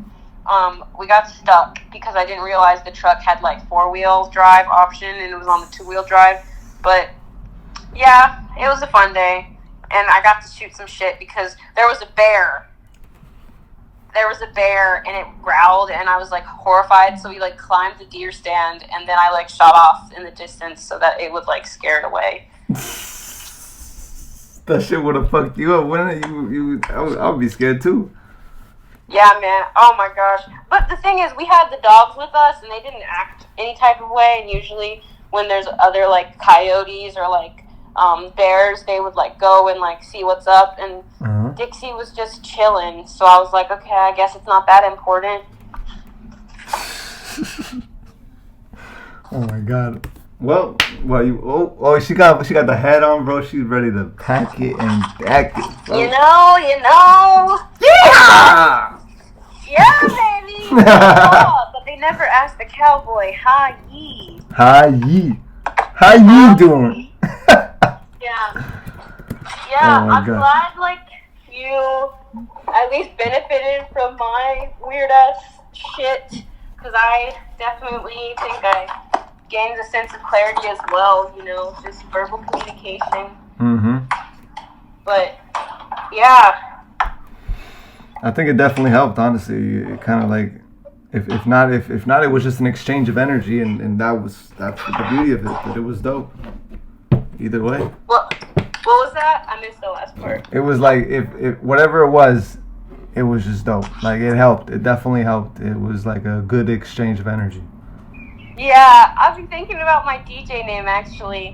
we got stuck because I didn't realize the truck had, like, 4-wheel drive option. And it was on the 2-wheel drive. But, yeah, it was a fun day. And I got to shoot some shit because there was a bear. And it growled, and I was, like, horrified. So we, like, climbed the deer stand, and then I, like, shot off in the distance so that it would, like, scare it away. That shit would have fucked you up, wouldn't it? I would be scared, too. Yeah, man. Oh, my gosh. But the thing is, we had the dogs with us, and they didn't act any type of way. And usually when there's other, like, coyotes or, like, bears, they would like go and like see what's up, and Dixie was just chilling, so I was like, okay, I guess it's not that important. Oh my god. Well, you she got the hat on, bro. She's ready to pack it and back it, bro. You know. Yeah, baby. But they never asked the cowboy, hi ye. How you doing? Yeah, Oh my I'm God. glad, like, you at least benefited from my weird-ass shit, because I definitely think I gained a sense of clarity as well, you know, just verbal communication. Mm-hmm. But, yeah. I think it definitely helped, honestly. It kind of like, if not, it was just an exchange of energy, and that's the beauty of it, but it was dope. Either way. What was that? I missed the last part. It was like, if whatever it was just dope. Like, it helped. It definitely helped. It was like a good exchange of energy. Yeah, I've been thinking about my DJ name, actually.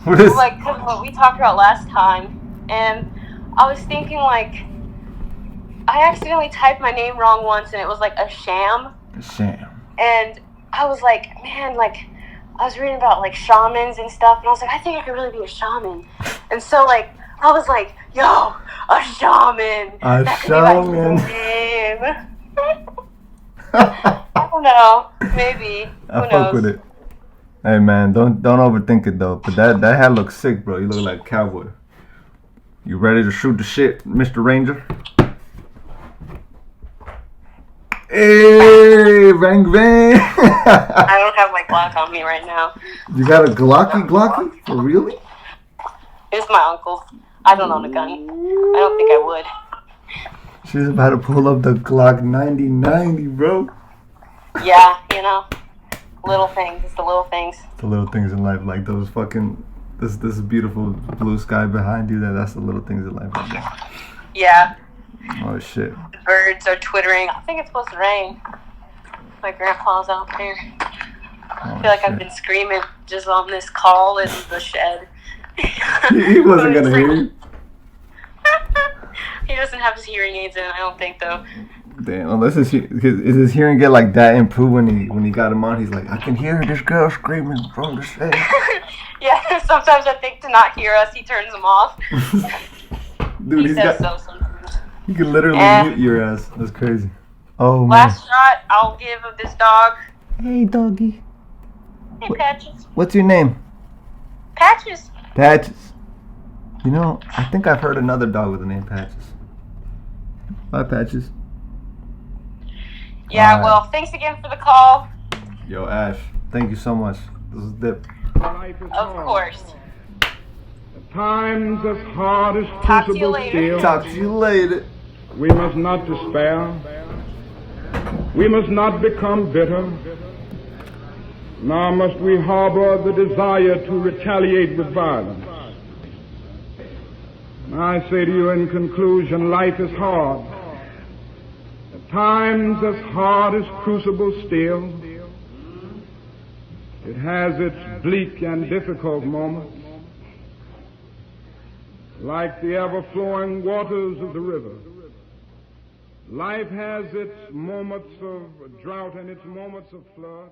What is? Like, cause what we talked about last time, and I was thinking, like, I accidentally typed my name wrong once, and it was like a sham. And I was like, man, like, I was reading about like shamans and stuff, and I was like, I think I could really be a shaman. And so like, I was like, yo, a shaman. That could be my name. I don't know, maybe. Who knows? Fuck with it. Hey man, don't overthink it though. But that hat looks sick, bro. You look like a cowboy. You ready to shoot the shit, Mr. Ranger? Hey, bang bang. I don't have my Glock on me right now. You got a Glocky? For really? It's my uncle. I don't own a gun. I don't think I would. She's about to pull up the Glock 9090, bro. Yeah, you know, little things. It's the little things. The little things in life, like those fucking this beautiful blue sky behind you. That's the little things in life. Right there. Yeah. Oh shit. The birds are twittering. I think it's supposed to rain. My grandpa's out there. I feel like I've been screaming just on this call in the shed. He wasn't gonna hear you. He doesn't have his hearing aids in, I don't think, though. Damn, unless is his hearing get like that improved when he got him on? He's like, I can hear this girl screaming from the shed. Yeah, sometimes I think to not hear us, he turns them off. Dude, He says so sometimes. He can literally mute your ass. That's crazy. Oh man. Last shot I'll give of this dog. Hey doggy. Hey, Patches. What's your name? Patches. Patches. You know, I think I've heard another dog with the name Patches. Bye, Patches. Yeah, Alright. well, thanks again for the call. Yo, Ash, thank you so much. This is Dip. Of course. Times as hard as Talk to you crucible later. steel. Talk to you later. We must not despair. We must not become bitter, nor must we harbor the desire to retaliate with violence. I say to you in conclusion, life is hard. At times as hard as crucible steel. It has its bleak and difficult moments, like the ever-flowing waters of the river. Life has its moments of drought and its moments of flood.